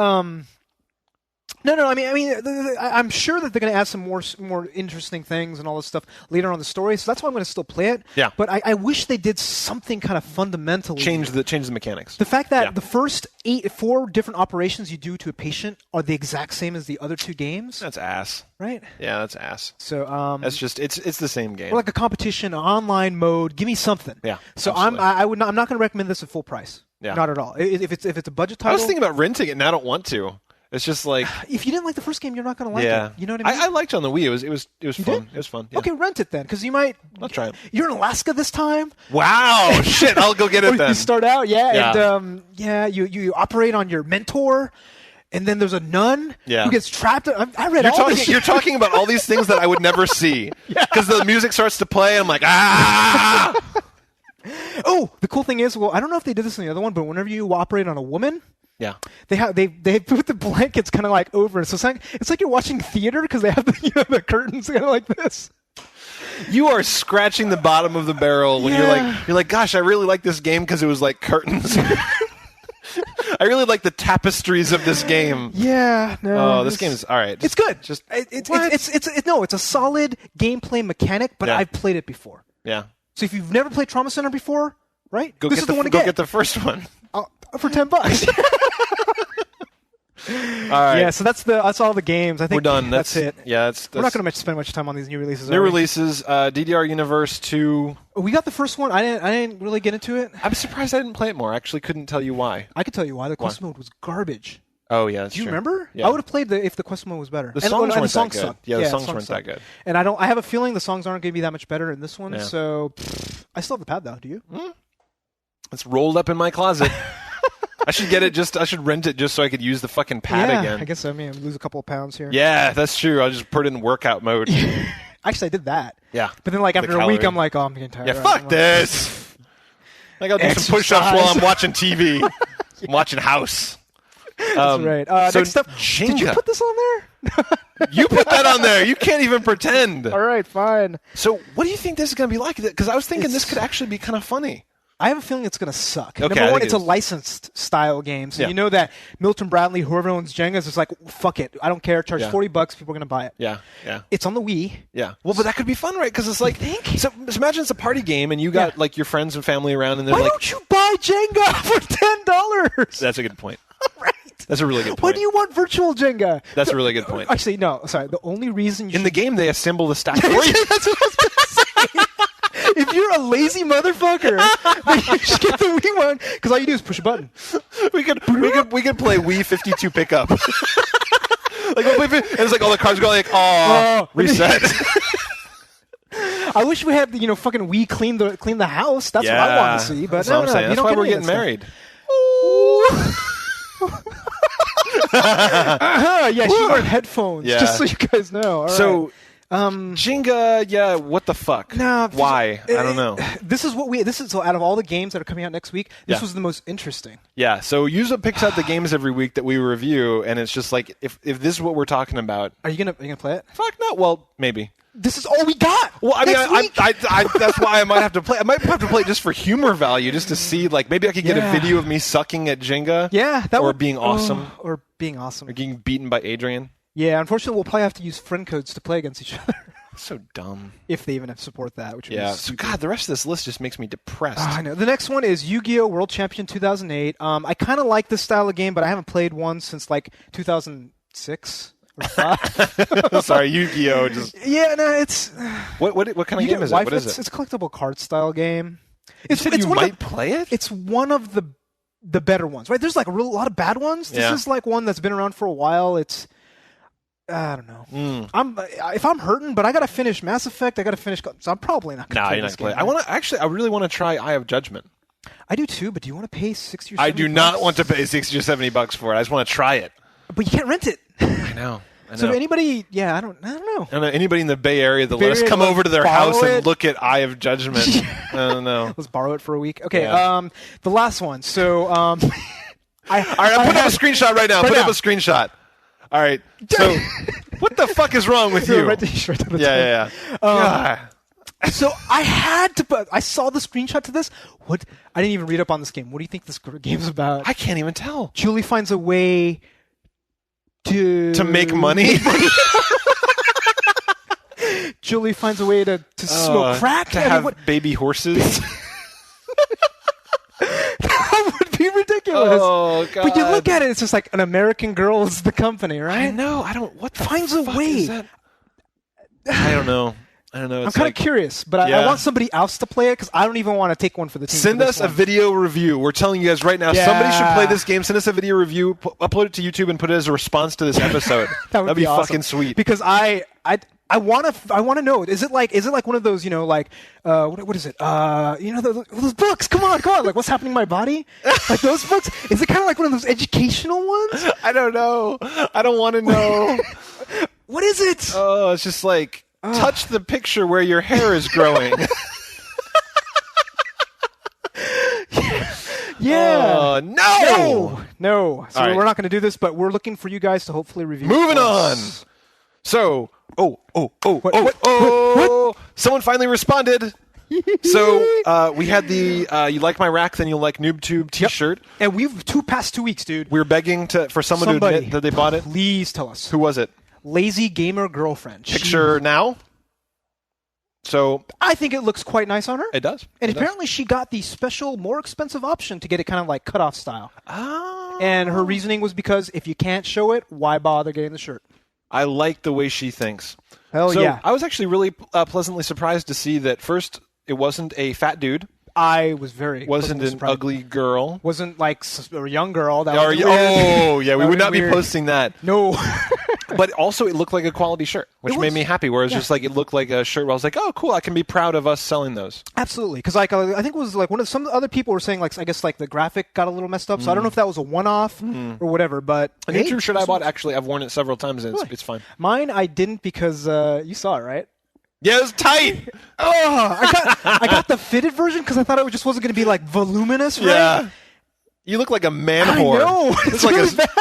No. I mean, I'm sure that they're going to add some more interesting things and all this stuff later on in the story. So that's why I'm going to still play it. Yeah. But I wish they did something kind of fundamentally change the mechanics. The fact that the first 4 different operations you do to a patient are the exact same as the other 2 games. That's ass. Right? Yeah, that's ass. So that's just it's the same game. Or like a competition, an online mode. Give me something. Yeah. So absolutely. I'm not going to recommend this at full price. Yeah. Not at all. If it's a budget title. I was thinking about renting it, and I don't want to. It's just like if you didn't like the first game, you're not going to like it. You know what I mean? I liked it on the Wii. It was fun. Did? It was fun. Yeah. Okay, rent it then, because you might. I'll try it. You're in Alaska this time. Wow! Shit! I'll go get it then. You start out, and you operate on your mentor. And then there's a nun who gets trapped. I read all this shit. You're talking about all these things that I would never see. Because the music starts to play, and I'm like, ah! Oh, the cool thing is, I don't know if they did this in the other one, but whenever you operate on a woman, they put the blankets kind of like over it. So it's like you're watching theater because they have the curtains kind of like this. You are scratching the bottom of the barrel when you're like, gosh, I really like this game because it was like curtains. I really like the tapestries of this game. Yeah, no. Oh, this game is all right. It's good. It's a solid gameplay mechanic, but I've played it before. Yeah. So if you've never played Trauma Center before, right? This is the one to get. Go get the first one for $10. All right. Yeah, so that's all the games. I think we're done. That's it. Yeah, we're not going to spend much time on these new releases. New releases, DDR Universe 2. We got the first one. I didn't really get into it. I'm surprised I didn't play it more. I actually couldn't tell you why. I could tell you why. The quest mode was garbage. Oh yeah, that's Do you true. remember? Yeah. I would have played if the quest mode was better. The songs weren't that good. Sucked. Yeah, the songs weren't that good. And I have a feeling the songs aren't going to be that much better in this one. Yeah. So I still have the pad though. Do you? It's rolled up in my closet. I should get it. I should rent it just so I could use the fucking pad again. I guess I mean lose a couple of pounds here. Yeah, that's true. I'll just put it in workout mode. Actually, I did that. Yeah. But then, like after a week, I'm like, oh, I'm getting tired. Yeah, fuck this. Like I'll do some push-ups while I'm watching TV. I'm watching House. That's right. So next up, Jenga. Did you put this on there? You put that on there. You can't even pretend. All right, fine. So what do you think this is going to be like? Because I was thinking this could actually be kind of funny. I have a feeling it's going to suck. Okay, Number one, it's a licensed style game. So you know that Milton Bradley, whoever owns Jenga, is just like, fuck it. I don't care. Charge $40. People are going to buy it. Yeah. It's on the Wii. Yeah. Well, but that could be fun, right? Because it's like, so imagine it's a party game and you got like your friends and family around and they're Why like, don't you buy Jenga for $10? That's a good point. Right. That's a really good point. Why do you want virtual Jenga? That's a really good point. Actually, no. Sorry. The only reason in the game they assemble the stack for you. That's what I was going to say. If you're a lazy motherfucker, then you should get the Wii one because all you do is push a button. We could play Wii 52 pickup. And it's like all the cards go like, reset. I wish we had fucking Wii clean the house. That's what I want to see. But that's what I'm saying. That's why we're getting married. Yeah, she wore headphones. Just so you guys know. All right. Jenga, what the fuck? No, why? I don't know. So out of all the games that are coming out next week, this was the most interesting. Yeah, so Yuzo picks out the games every week that we review, and it's just like, if this is what we're talking about. Are you gonna play it? Fuck no. Well, maybe. This is all we got. Well, I mean, that's why I might have to play. I might have to play it just for humor value, just to see, like, maybe I could get a video of me sucking at Jenga. Yeah, being awesome. Or being awesome. Or getting beaten by Adrian. Yeah, unfortunately, we'll probably have to use friend codes to play against each other. So dumb. If they even support that, which So God, the rest of this list just makes me depressed. I know. The next one is Yu-Gi-Oh! World Champion 2008. I kind of like this style of game, but I haven't played one since like 2006 or 5. Sorry, Yu-Gi-Oh! It's what kind of game is it? What is it? It's a collectible card style game. You might play it? It's one of the better ones, right? There's like a lot of bad ones. This is like one that's been around for a while. I don't know. If I'm hurting, but I gotta finish Mass Effect. I gotta finish. So I'm probably not gonna play this game. I really want to try Eye of Judgment. I do too, but do you want to pay 60 or 70 I do not want to pay 60 or 70 bucks for it. I just want to try it. But you can't rent it. I know. So anybody, I don't know. Anybody in the Bay Area that let us come over to their house and look at Eye of Judgment. I don't know. Let's borrow it for a week. Okay. Yeah. The last one. So, all right, I'm putting up a screenshot right now. Put up a screenshot. All right. So, what the fuck is wrong with you? Right to the yeah. So I saw the screenshot to this. I didn't even read up on this game. What do you think this game's about? I can't even tell. Julie finds a way to make money. Julie finds a way to smoke crack. To have baby horses. That would be ridiculous. Oh, God. But you look at it, it's just like an American Girl is the company, right? I know. What the finds fuck a way. Is that? I don't know. I'm kind of curious, but I want somebody else to play it because I don't even want to take one for the team. Send us a video review. We're telling you guys right now, somebody should play this game. Send us a video review, upload it to YouTube, and put it as a response to this episode. That'd be awesome. fucking sweet. Because I want to know. Is it like one of those, what is it? Those books. Come on. Like What's Happening in My Body? Like those books. Is it kind of like one of those educational ones? I don't know. I don't want to know. What is it? Oh, it's just like touch the picture where your hair is growing. Yeah. No. So right. We're not going to do this, but we're looking for you guys to hopefully review. Moving on. So, someone finally responded. So, we had the you like my rack, then you'll like NooBTooB t-shirt. Yep. And we've past 2 weeks, dude. We were begging for someone to admit that they bought it. Please tell us. Who was it? Lazy Gamer Girlfriend. Picture now. So I think it looks quite nice on her. It does. And apparently she got the special, more expensive option to get it kind of like cut-off style. Oh. And her reasoning was because if you can't show it, why bother getting the shirt? I like the way she thinks. Hell yeah. I was actually really pleasantly surprised to see that first it wasn't a fat dude. I was very wasn't an surprised. Ugly girl. Wasn't like a young girl. That was weird. Oh, yeah, we would not be posting that. No. But also, it looked like a quality shirt, which made me happy. Whereas just like it looked like a shirt where I was like, oh, cool, I can be proud of us selling those. Absolutely, because like I think it was like some other people were saying like I guess like the graphic got a little messed up. So I don't know if that was a one-off or whatever. But a NooBTooB shirt I bought, actually, I've worn it several times and it's fine. Mine I didn't because you saw it, right? Yeah, it was tight. I got the fitted version because I thought it just wasn't going to be like voluminous, right? Yeah. You look like a man whore. I know. You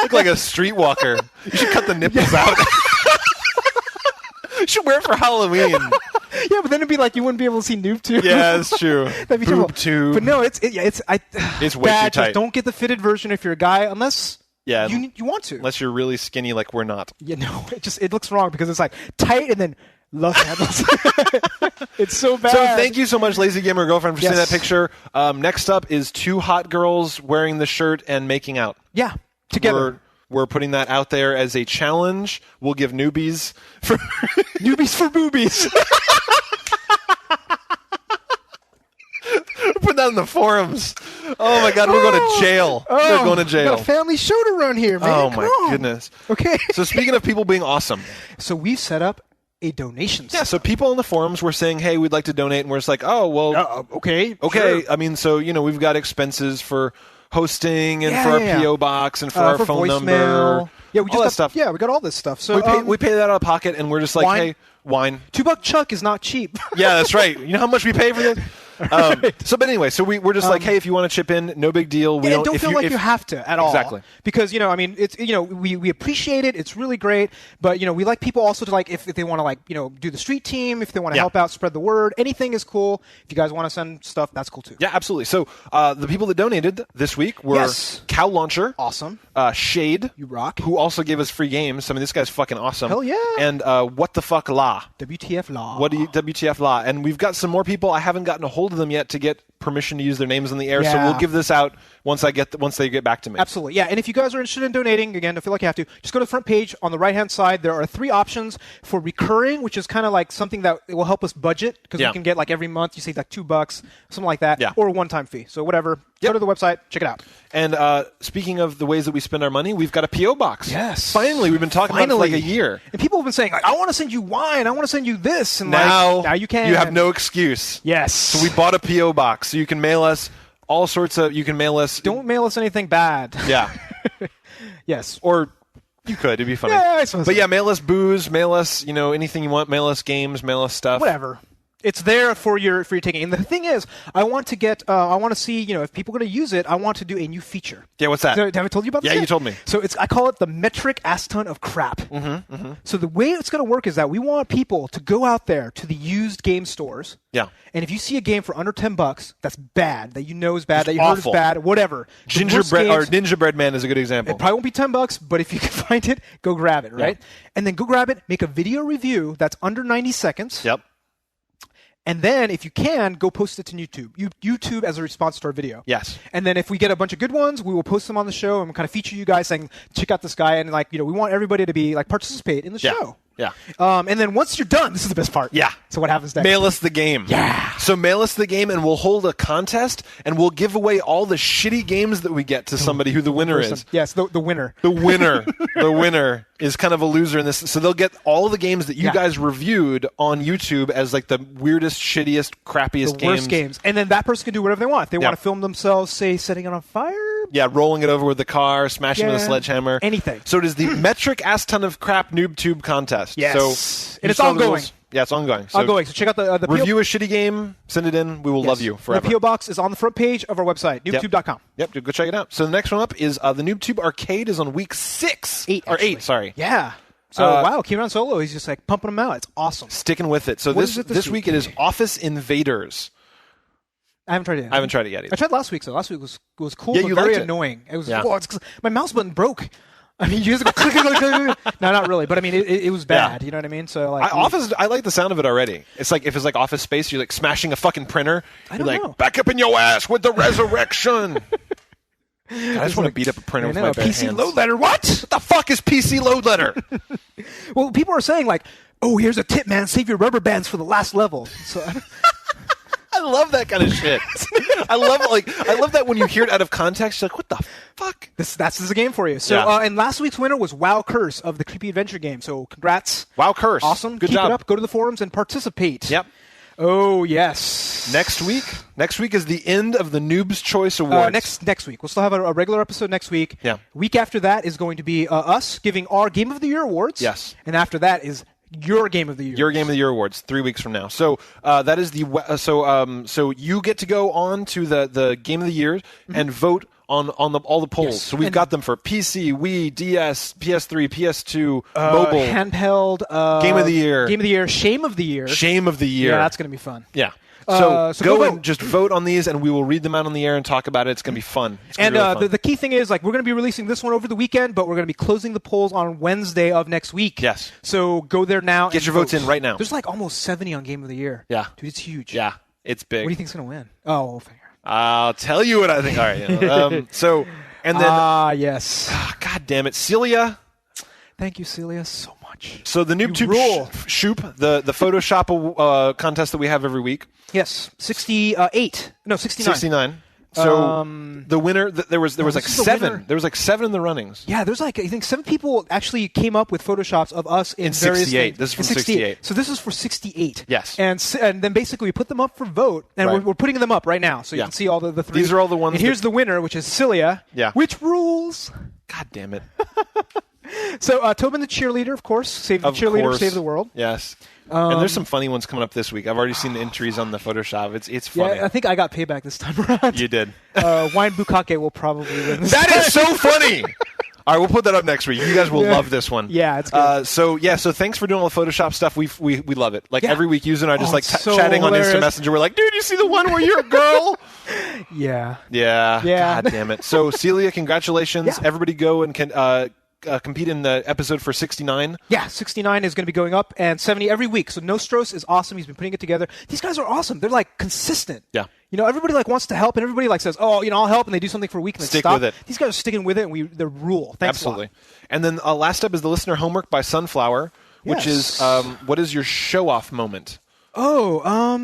look like a streetwalker. You should cut the nipples out. You should wear it for Halloween. Yeah, but then it'd be like you wouldn't be able to see NooBTooB. Yeah, that's true. That'd be NooBTooB. But no, it's way too tight. Just don't get the fitted version if you're a guy unless you want to. Unless you're really skinny like we're not. Yeah, no, it looks wrong because it's like tight and then love handles. It's so bad. So thank you so much, Lazy Gamer Girlfriend, for seeing that picture. Next up is 2 hot girls wearing the shirt and making out. Yeah, together. We're putting that out there as a challenge. We'll give newbies for boobies. Put that in the forums. Oh my God, we're going to jail. We're going to jail. Got a family show to run here, man. Oh my goodness. Okay. So speaking of people being awesome, so we've set up a donation system. Yeah, so people in the forums were saying, hey, we'd like to donate, and we're just like, oh, well, okay. Sure. I mean, so, we've got expenses for hosting and for our P.O. box and for our phone number. Yeah, we all that stuff. Yeah, we got all this stuff. So we pay that out of pocket, and we're just like, hey, wine. $2 Chuck is not cheap. Yeah, that's right. You know how much we pay for this? So, but anyway, so we're just like, hey, if you want to chip in, no big deal. We don't feel like you have to at all. Exactly. Because, I mean, it's, we appreciate it. It's really great. But, we like people also to, like, if they want to, like, do the street team, if they want to help out, spread the word, anything is cool. If you guys want to send stuff, that's cool too. Yeah, absolutely. So the people that donated this week were Cow Launcher. Awesome. Shade. You rock. Who also gave us free games. I mean, this guy's fucking awesome. Hell yeah. And What the Fuck La. WTF La. WTF La. And we've got some more people. I haven't gotten a hold of them yet to get permission to use their names in the air, so we'll give this out once they get back to me. Absolutely, yeah. And if you guys are interested in donating, again, don't feel like you have to, just go to the front page. On the right-hand side, there are 3 options for recurring, which is kind of like something that will help us budget, because we can get like every month, you save like $2, something like that, or a one-time fee. So whatever, go to the website, check it out. And speaking of the ways that we spend our money, we've got a P.O. box. Yes. Finally, we've been talking about it for like a year. And people have been saying, like, I want to send you wine, I want to send you this. And now you can. You have no excuse. Yes. So we bought a P.O. box, so you can mail us all sorts of, Don't mail us anything bad. Yeah. Yes. Or you could, it'd be funny. Yeah, I suppose. But yeah, mail us booze, mail us, anything you want, mail us games, mail us stuff. Whatever. It's there for your taking. And the thing is, I want to see, if people are going to use it, I want to do a new feature. Yeah, what's that? Have I told you about this? Yeah, you told me. So I call it the metric ass ton of crap. So the way it's going to work is that we want people to go out there to the used game stores. Yeah. And if you see a game for under $10 that's bad, that is bad, it's that you awful. heard is bad, whatever. Gingerbread Man is a good example. It probably won't be $10, but if you can find it, go grab it, right? Yeah. And then go grab it, make a video review that's under 90 seconds. Yep. And then, if you can, go post it to YouTube. YouTube as a response to our video. Yes. And then if we get a bunch of good ones, we will post them on the show and we'll kind of feature you guys saying, check out this guy. And we want everybody to be participate in the show. Yeah. And then once you're done, this is the best part. Yeah. So what happens next? Mail us the game. Yeah. So mail us the game and we'll hold a contest and we'll give away all the shitty games that we get to somebody who the winner is. Yes, the winner. The winner. The winner is kind of a loser in this. So they'll get all the games that you guys reviewed on YouTube as the weirdest, shittiest, crappiest games. The worst games. And then that person can do whatever they want. If they want to film themselves, say, setting it on fire. Yeah, rolling it over with the car, smashing with a sledgehammer. Anything. So it is the metric ass ton of crap NooBTooB contest. Yes. So and it's ongoing. Yeah, it's ongoing. So ongoing. So check out the review a shitty game, send it in. We will love you forever. The P.O. Box is on the front page of our website, NooBTooB.com. Yep, go check it out. So the next one up is the NooBTooB Arcade is on week 6. 8, sorry. Yeah. So, wow, Kieran Solo, he's just pumping them out. It's awesome. Sticking with it. So this week it is Office Invaders. I haven't tried it yet. I haven't tried it yet either. I tried last week, so last week was cool, but very annoying. It was it's 'cause my mouse button broke. I mean, you just go click, click, click, click. No, not really, but I mean, it was bad. You know what I mean? So Office, I like the sound of it already. It's if it's Office Space, you're smashing a fucking printer. I don't know. Back up in your ass with the resurrection. I just want to beat up a printer with my bare PC hands. load letter. What the fuck is PC load letter? Well, people are saying oh, here's a tip, man. Save your rubber bands for the last level. So. I love that kind of shit. I love that when you hear it out of context, you're like, what the fuck? That's the game for you. So, and last week's winner was WoW Curse of the Creepy Adventure game. So, congrats. WoW Curse. Awesome. Good Keep job. it up. Go to the forums and participate. Yep. Oh, yes. Next week is the end of the Noob's Choice Awards. Next week. We'll still have a regular episode next week. Yeah. Week after that is going to be us giving our Game of the Year awards. Yes. And after that is your Game of the Year. Your Game of the Year awards 3 weeks from now. So that is so you get to go on to the Game of the Year and vote on all the polls. Yes. So we've got them for PC, Wii, DS, PS3, PS2, mobile, handheld, Game of the Year, Shame of the Year. Yeah, that's going to be fun. Yeah. So go and just vote on these, and we will read them out on the air and talk about it. It's going to be fun. And the key thing is, we're going to be releasing this one over the weekend, but we're going to be closing the polls on Wednesday of next week. Yes. So go there now. Get your votes in right now. There's almost 70 on Game of the Year. Yeah. Dude, it's huge. Yeah, it's big. What do you think's going to win? Oh, we'll figure. I'll tell you what I think. All right. And then. Yes. God damn it, Celia. Thank you, Celia, so much. So the NooBTooB Shoop, the Photoshop contest that we have every week. Yes, 68. No, 69. 69. So the winner, there was 7. There was 7 in the runnings. Yeah, there's I think 7 people actually came up with Photoshops of us in various 68. things. This is for 68. So this is for 68. Yes. And then basically we put them up for vote, and we're putting them up right now, so you can see all the 3. These are all the ones. And here's the winner, which is Celia. Yeah. Which rules? God damn it. So Tobin the cheerleader, of course. Save the cheerleader, save the world. Yes. And there's some funny ones coming up this week. I've already seen the entries on the Photoshop. It's funny. Yeah, I think I got payback this time around. You did. Wine Bukake will probably win this That is so funny! All right, we'll put that up next week. You guys will love this one. Yeah, it's good. So thanks for doing all the Photoshop stuff. We love it. Like every week, Yuzo and I just chatting on Instant Messenger. We're like, dude, you see the one where you're a girl? Yeah. God damn it. So Celia, congratulations. Yeah. Everybody go and compete in the episode for 69. Yeah, 69 is going to be going up, and 70 every week. So Nostros is awesome. He's been putting it together. These guys are awesome. They're like consistent. Yeah. Everybody like wants to help, and everybody like says, "Oh, I'll help," and they do something for a week and Stick stop. with it. These guys are sticking with it, and they're rule. Thanks Absolutely. a lot. And then last up is the listener homework by Sunflower, which is what is your show off moment? Oh, I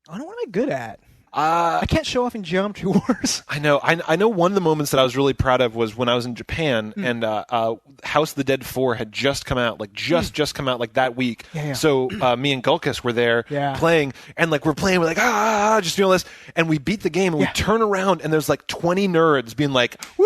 don't know what am I good at. I can't show off in Geometry Wars. I know. I know one of the moments that I was really proud of was when I was in Japan and House of the Dead 4 had just come out, like just come out like that week. Yeah. So me and Gulkus were there playing, and like we're playing, we're like just doing this, and we beat the game, and we turn around, and there's like 20 nerds being like, woo!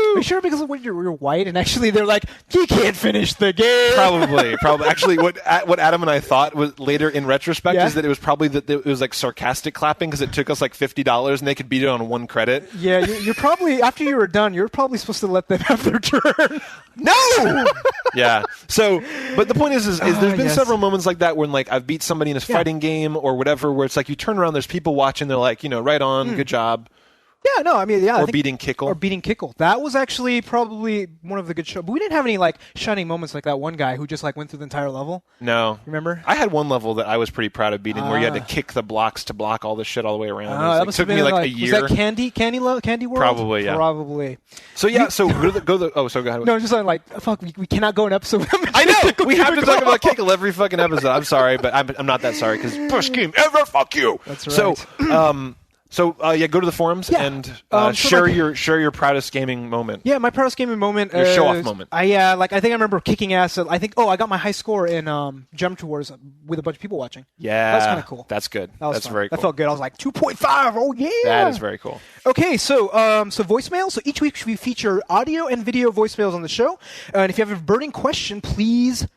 Are you sure because when you're white and actually they're like, you can't finish the game? Probably. Actually, what Adam and I thought was later in retrospect is that it was probably that it was like sarcastic clapping because it took us like $50 and they could beat it on one credit. Yeah, you're probably, after you were done, you're probably supposed to let them have their turn. No! Yeah. So, but the point is there's been several moments like that when like I've beat somebody in a fighting game or whatever where it's like you turn around, there's people watching, they're like, right on, good job. Yeah, no, I mean, Or beating Kickle. That was actually probably one of the good shows. But we didn't have any, like, shining moments like that one guy who just, like, went through the entire level. No. Remember? I had one level that I was pretty proud of beating where you had to kick the blocks to block all the shit all the way around. It took me, like, a year. Was that Candy World? Probably, yeah. Probably. So, yeah, so go ahead. No, just like, fuck, we cannot go an episode. I know! We have to talk about Kickle every fucking episode. I'm sorry, but I'm not that sorry, because best game ever, fuck you! That's right. So, go to the forums and share your proudest gaming moment. Yeah, my proudest gaming moment. Your show-off moment. I think I remember kicking ass. I got my high score in Geometry Wars with a bunch of people watching. Yeah. That's kind of cool. That's good. That's very cool. That felt good. I was like, 2.5, oh yeah! That is very cool. Okay, so voicemail. So each week we feature audio and video voicemails on the show. And if you have a burning question, please...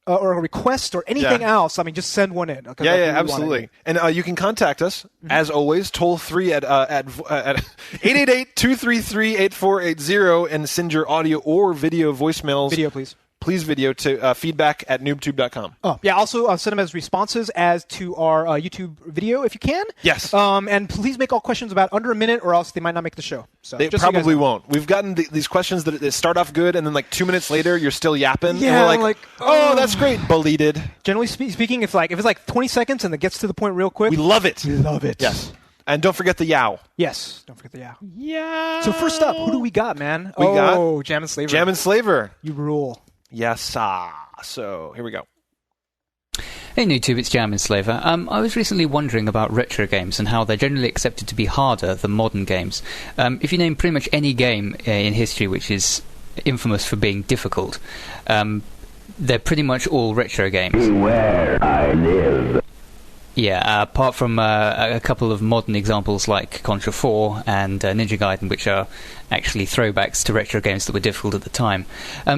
or a request or anything else, just send one in. Absolutely. And you can contact us, as always, toll free at 888-233-8480 and send your audio or video voicemails. Video, please. Please video to feedback at NooBTooB.com. Oh, yeah. Also, send them as responses as to our YouTube video if you can. Yes. And please make all questions about under a minute or else they might not make the show. So they probably won't. We've gotten these questions that start off good and then like 2 minutes later you're still yapping. Yeah, and we're like, oh, that's great. Deleted. Generally speaking, if it's like 20 seconds and it gets to the point real quick. We love it. We love it. Yes. And don't forget the yow. Yes. Don't forget the yow. Yeah. So first up, who do we got, man? We got Jam and Slaver. Jam and Slaver. You rule. Yes, so here we go. Hey NooBTooB, it's Jam and Slaver. I was recently wondering about retro games and how they're generally accepted to be harder than modern games. If you name pretty much any game in history which is infamous for being difficult, they're pretty much all retro games. Where I live. Yeah, apart from a couple of modern examples like Contra 4 and Ninja Gaiden, which are actually throwbacks to retro games that were difficult at the time.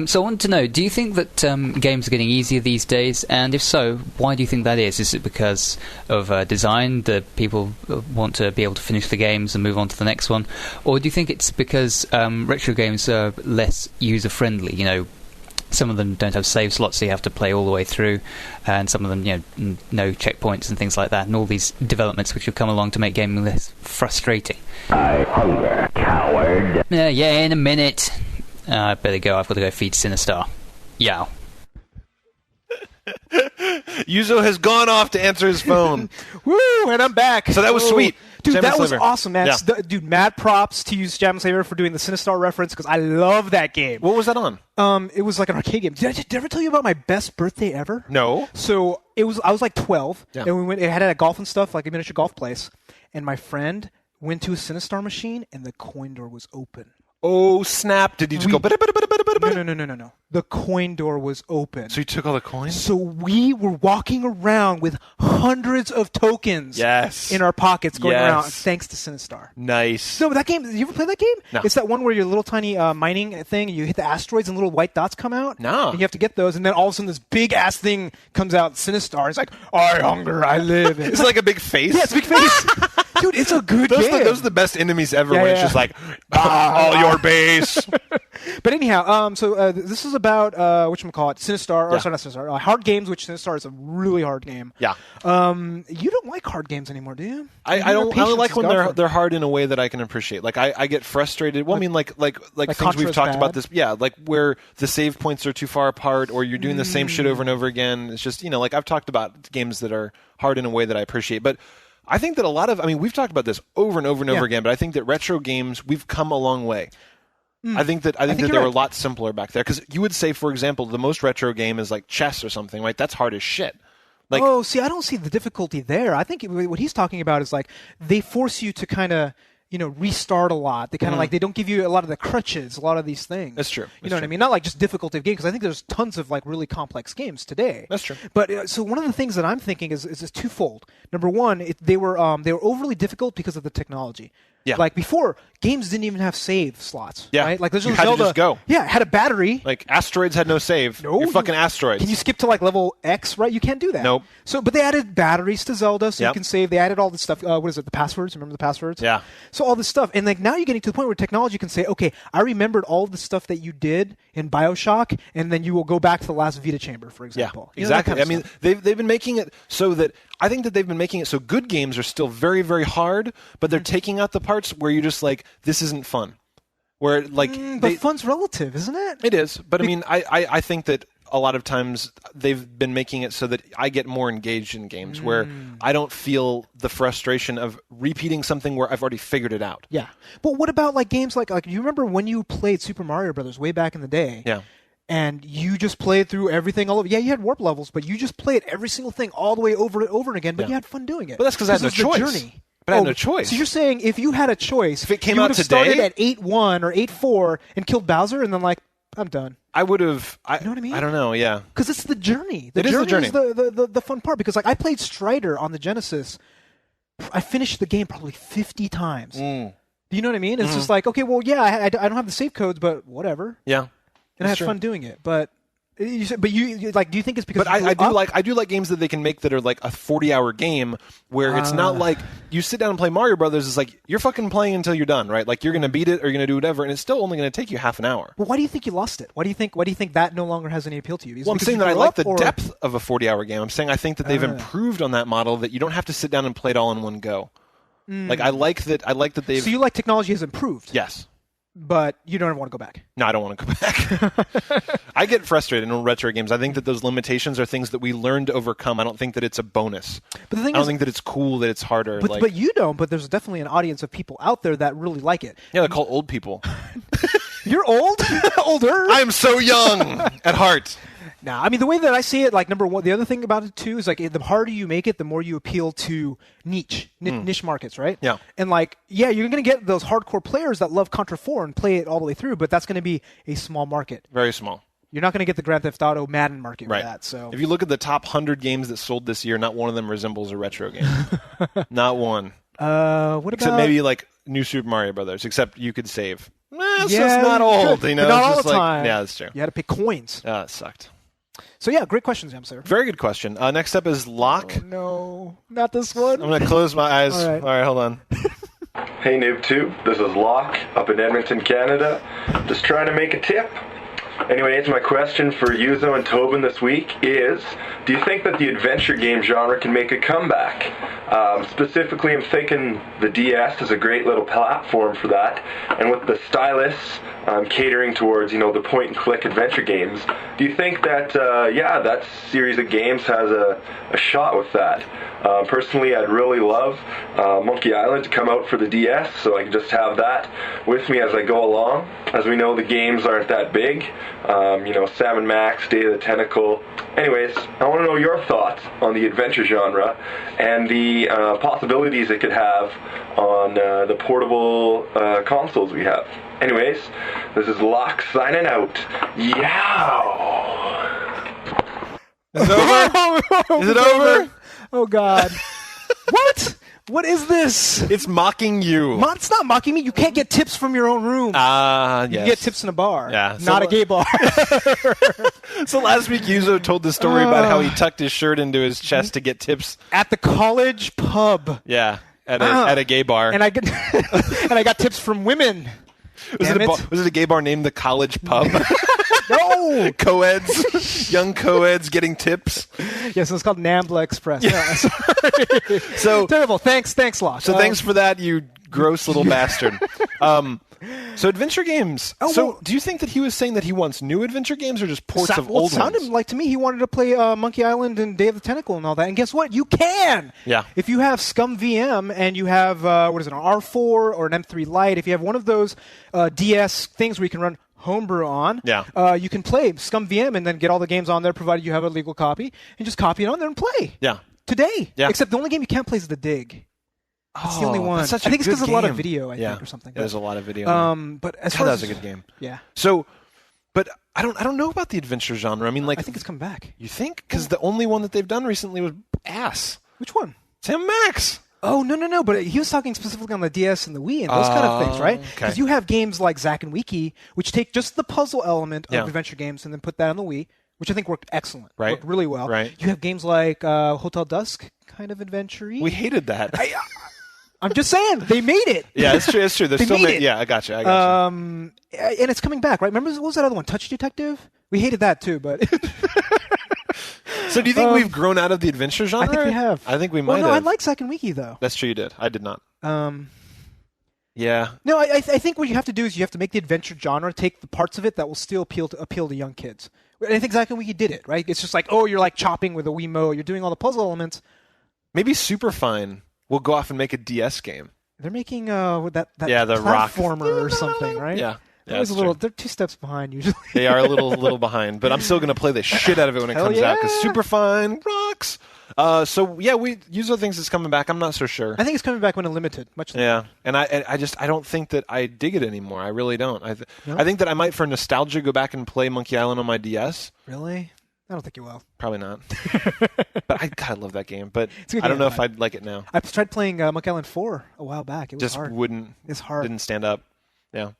So I wanted to know, do you think that games are getting easier these days? And if so, why do you think that is? Is it because of design, that people want to be able to finish the games and move on to the next one? Or do you think it's because retro games are less user-friendly, some of them don't have save slots, so you have to play all the way through, and some of them, no checkpoints and things like that, and all these developments which have come along to make gaming less frustrating. I hunger, coward. Yeah, in a minute. I better go. I've got to go feed Sinistar. Yow. Yuzo has gone off to answer his phone. Woo! And I'm back. So that was sweet. Dude, Jam that was Slaver. awesome, man. Yeah. Dude, mad props to use Jam and Slaver for doing the Sinistar reference because I love that game. What was that on? It was like an arcade game. Did I ever tell you about my best birthday ever? No. So I was like 12, and we went. It had a golf and stuff, like a miniature golf place. And my friend went to a Sinistar machine, and the coin door was open. Oh, snap. Did you just go... No. The coin door was open. So you took all the coins? So we were walking around with hundreds of tokens in our pockets going around, thanks to Sinistar. Nice. No, that game, you ever play that game? No. It's that one where your little tiny mining thing, and you hit the asteroids and little white dots come out. No. And you have to get those, and then all of a sudden this big-ass thing comes out, Sinistar. It's like, I hunger, I live. It's like a big face? Yeah, it's a big face. Dude, it's a good game. Those are the best enemies ever when it's just like, all your base. But anyhow, so this is about whatchamacallit, Sinistar, or sorry, not Sinistar, hard games, which Sinistar is a really hard game. Yeah. You don't like hard games anymore, do you? I don't like when they're hard in a way that I can appreciate. Like I get frustrated. Well, I mean, like things we've talked about this. Yeah, like where the save points are too far apart, or you're doing the same shit over and over again. It's just like I've talked about games that are hard in a way that I appreciate, but. I think that we've talked about this over and over and over again, but I think that retro games, we've come a long way. I think that they were a lot simpler back there. Because you would say, for example, the most retro game is like chess or something, right? That's hard as shit. Like, I don't see the difficulty there. I think what he's talking about is like they force you to kind of restart a lot. They kind of they don't give you a lot of the crutches, a lot of these things. That's true. You know what I mean? Not like just difficulty of games, because I think there's tons of like really complex games today. That's true. But so one of the things that I'm thinking is twofold. Number one, they were overly difficult because of the technology. Yeah. Like before, games didn't even have save slots. Yeah. Right? Like you had to just go. Yeah, it had a battery. Like asteroids had no save. No. You're fucking asteroids. Can you skip to like level X? Right? You can't do that. Nope. So, but they added batteries to Zelda, so you can save. They added all this stuff. What is it? The passwords? Remember the passwords? Yeah. So all this stuff, and like now you're getting to the point where technology can say, okay, I remembered all the stuff that you did in BioShock, and then you will go back to the last Vita chamber, for example. Yeah, exactly. I mean, they've been making it so that I think that they've been making it so good games are still very, very hard, but they're taking out the parts where you're just like, this isn't fun. Where like, but fun's relative, isn't it? It is, but I mean, I think that a lot of times they've been making it so that I get more engaged in games where I don't feel the frustration of repeating something where I've already figured it out. Yeah, but what about like games like you remember when you played Super Mario Brothers way back in the day? Yeah. And you just played through everything all over. Yeah, you had warp levels, but you just played every single thing all the way over and over again. But you had fun doing it. But that's because I had no choice. Journey. But I had no choice. So you're saying if you had a choice, if it came you out would have today, started at 8-1 or 8-4 and killed Bowser, and then like I'm done. I would have. You know what I mean? I don't know. Yeah. Because it's the journey. It is the journey. Is the fun part. Because like I played Strider on the Genesis. I finished the game probably 50 times. Do you know what I mean? It's just like, okay, well, yeah, I don't have the save codes, but whatever. Yeah. And I had fun doing it, but. You like? Do you think it's because? But I do like games that they can make that are like a 40-hour game where it's not like you sit down and play Mario Brothers. It's like you're fucking playing until you're done, right? Like you're gonna beat it or you're gonna do whatever, and it's still only gonna take you half an hour. Well, why do you think you lost it? Why do you think that no longer has any appeal to you? Well, I'm saying that I like the depth of a 40-hour game. I'm saying I think that they've improved on that model that you don't have to sit down and play it all in one go. Like I like that they've. So you like technology has improved? Yes. But you don't want to go back. No, I don't want to go back. I get frustrated in retro games. I think that those limitations are things that we learn to overcome. I don't think that it's a bonus. But the thing I don't think that it's cool that it's harder. But you don't. But there's definitely an audience of people out there that really like it. Yeah, they're called old people. You're old? Older? I am so young at heart. Nah, I mean, the way that I see it, like, number one, the other thing about it, too, is, like, the harder you make it, the more you appeal to niche markets, right? Yeah. And, like, yeah, you're going to get those hardcore players that love Contra 4 and play it all the way through, but that's going to be a small market. Very small. You're not going to get the Grand Theft Auto Madden market with that. So if you look at the top 100 games that sold this year, not one of them resembles a retro game. Not one. Except maybe, like, New Super Mario Brothers, except you could save. It's just not old, you know? Not all the time. Yeah, that's true. You had to pay coins. It sucked. So, yeah, great question, Jam Sir. Very good question. Next up is Locke. Oh, no, not this one. I'm going to close my eyes. All right, hold on. Hey, NooBTooB. This is Locke up in Edmonton, Canada. Just trying to make a tip. Anyways, my question for Yuzo and Tobin this week is, do you think that the adventure game genre can make a comeback? Specifically, I'm thinking the DS is a great little platform for that, and with the stylus catering towards, the point-and-click adventure games, do you think that, that series of games has a shot with that? Personally, I'd really love Monkey Island to come out for the DS, so I can just have that with me as I go along. As we know, the games aren't that big. Salmon Max, Day of the Tentacle. Anyways, I want to know your thoughts on the adventure genre and the possibilities it could have on the portable consoles we have. Anyways, this is Locke signing out. Yow! Is it over? Is it over? Oh, God. What? What is this? It's mocking you. It's not mocking me. You can't get tips from your own room. Yes. You can get tips in a bar. Yeah. Not a gay bar. So last week, Yuzo told the story about how he tucked his shirt into his chest to get tips. At the college pub. Yeah. At a gay bar. And I got tips from women. Was it a gay bar named the College Pub? No! Co-eds. Young co-eds getting tips. Yes, it's called Nambla Express. Yeah. So terrible. Thanks, Locke. So thanks for that, you gross little bastard. So adventure games. Do you think that he was saying that he wants new adventure games or just ports of old ones? It sounded like to me he wanted to play Monkey Island and Day of the Tentacle and all that. And guess what? You can! Yeah. If you have Scum VM and you have, an R4 or an M3 Lite, if you have one of those DS things where you can run Homebrew on, you can play Scum VM and then get all the games on there provided you have a legal copy and just copy it on there and play. Yeah. Today. Yeah. Except the only game you can't play is The Dig. That's the only one. I think it's because there's a lot of video, I think, or something. There's a lot of video. But as far as that was a good game. Yeah. So, but I don't know about the adventure genre. I mean, like, I think it's come back. You think? Because the only one that they've done recently was ass. Which one? Sam Max. Oh, no. But he was talking specifically on the DS and the Wii and those kind of things, right? Because you have games like Zack and Wiki, which take just the puzzle element of adventure games and then put that on the Wii, which I think worked excellent. Right. Worked really well. Right. You have games like Hotel Dusk, kind of adventure-y. We hated that. I'm just saying, they made it. Yeah, it's true. It's true. They're They still made it. Yeah, I got you. And it's coming back, right? Remember, what was that other one? Touch Detective? We hated that too, but... So do you think we've grown out of the adventure genre? I think we have. I think we might have. I like Zack and Wiki, though. That's true, you did. I did not. Yeah. No, I think what you have to do is you have to make the adventure genre take the parts of it that will still appeal to young kids. And I think Zack and Wiki did it, right? It's just like, you're like chopping with a Wiimote, you're doing all the puzzle elements. Maybe Superfine will go off and make a DS game. They're making that the platformer or something, right? Yeah. They're 2 steps behind usually. They are a little behind, but I'm still going to play the shit out of it when it comes out because Superfine rocks. Yuzo thinks it's coming back. I'm not so sure. I think it's coming back when limited. Much later. Yeah, and I don't think that I dig it anymore. I really don't. I think that I might, for nostalgia, go back and play Monkey Island on my DS. Really? I don't think you will. Probably not. But I love that game. But I don't know if I'd like it now. I tried playing Monkey Island 4 a while back. It was just hard. It's hard. Didn't stand up. Yeah.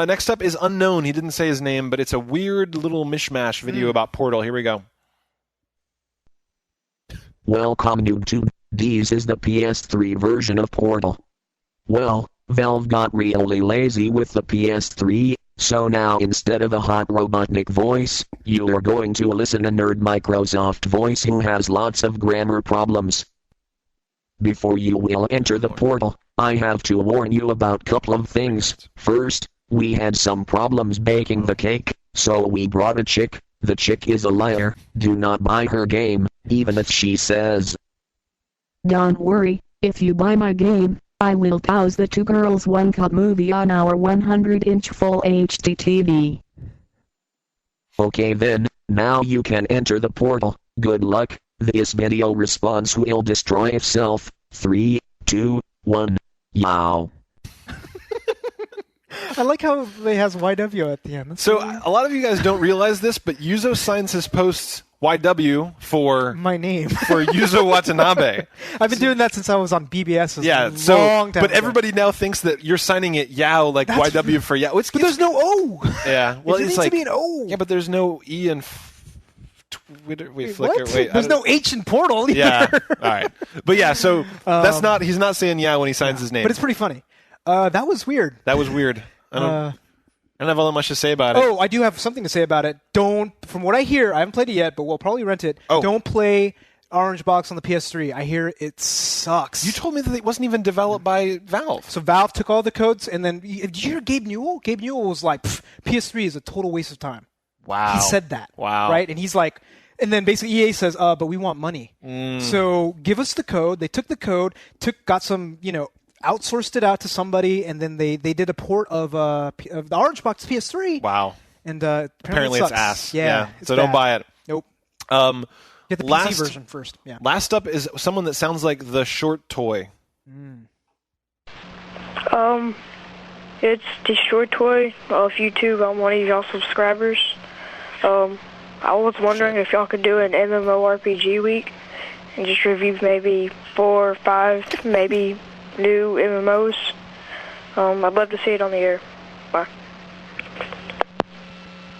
Next up is Unknown. He didn't say his name, but it's a weird little mishmash video about Portal. Here we go. Welcome, NooBTooB. This is the PS3 version of Portal. Well, Valve got really lazy with the PS3, so now instead of a hot Robotnik voice, you are going to listen to nerd Microsoft voice who has lots of grammar problems. Before you will enter the portal, I have to warn you about couple of things. First, we had some problems baking the cake, so we brought a chick. The chick is a liar. Do not buy her game, even if she says, "Don't worry, if you buy my game, I will pause the 2 Girls 1 Cup movie on our 100-inch full HD TV." Okay then, now you can enter the portal. Good luck. This video response will destroy itself. 3, 2, 1. Yow. I like how they has YW at the end. That's so a lot of you guys don't realize this, but Yuzo signs his posts YW for my name for Yuzo Watanabe. I've been doing that since I was on BBS. Long time ago. Everybody now thinks that you're signing it Yao like that's YW for Yao. But there's no O. Yeah, well, it needs to be an O. Yeah, but there's no E in Twitter. Flickr. Wait, there's no H in Portal either. Yeah, all right. But yeah, so that's not. He's not saying Yao when he signs his name. But it's pretty funny. That was weird. I don't have all that much to say about it. Oh, I do have something to say about it. From what I hear, I haven't played it yet, but we'll probably rent it. Don't play Orange Box on the PS3. I hear it sucks. You told me that it wasn't even developed by Valve. So Valve took all the codes, and then did you hear Gabe Newell? Gabe Newell was like, PS3 is a total waste of time. Wow. He said that. Wow. Right? And he's like, and then basically EA says, but we want money. So give us the code. They took the code, got some, outsourced it out to somebody, and then they did a port of the Orange Box PS3. Wow. And apparently it it's ass. Yeah. So don't buy it. Nope. Get the PC version first. Yeah. Last up is someone that sounds like the short toy. It's Destroy Toy. If YouTube, I'm one of y'all subscribers. I was wondering if y'all could do an MMORPG week and just review maybe 4 or 5 maybe new MMOs. I'd love to see it on the air. Bye.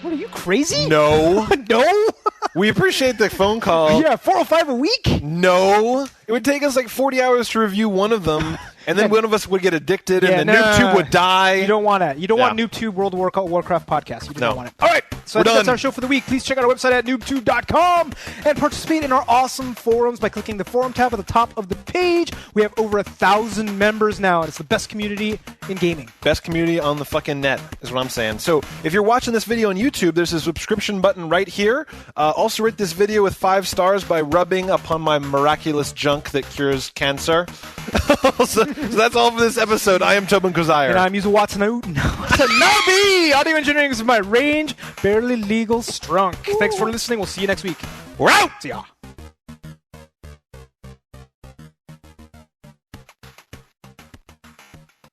What, are you crazy? No. No? We appreciate the phone call. Yeah, 4 or 5 a week? No. It would take us like 40 hours to review one of them, and then one of us would get addicted, and then NooBTooB would die. You don't want that. You don't want NooBTooB World of Warcraft podcast. You do not want it. All right. So that's our show for the week. Please check out our website at NooBTooB.com and participate in our awesome forums by clicking the forum tab at the top of the page. We have over 1,000 members now, and it's the best community in gaming. Best community on the fucking net is what I'm saying. So if you're watching this video on YouTube, there's a subscription button right here. Also rate this video with 5 stars by rubbing upon my miraculous junk that cures cancer. So that's all for this episode. I am Tobin Kozire. And I'm Yuzo Watanabe. Audio engineering is my range. Barely legal strunk. Thanks for listening. We'll see you next week. We're out. See ya.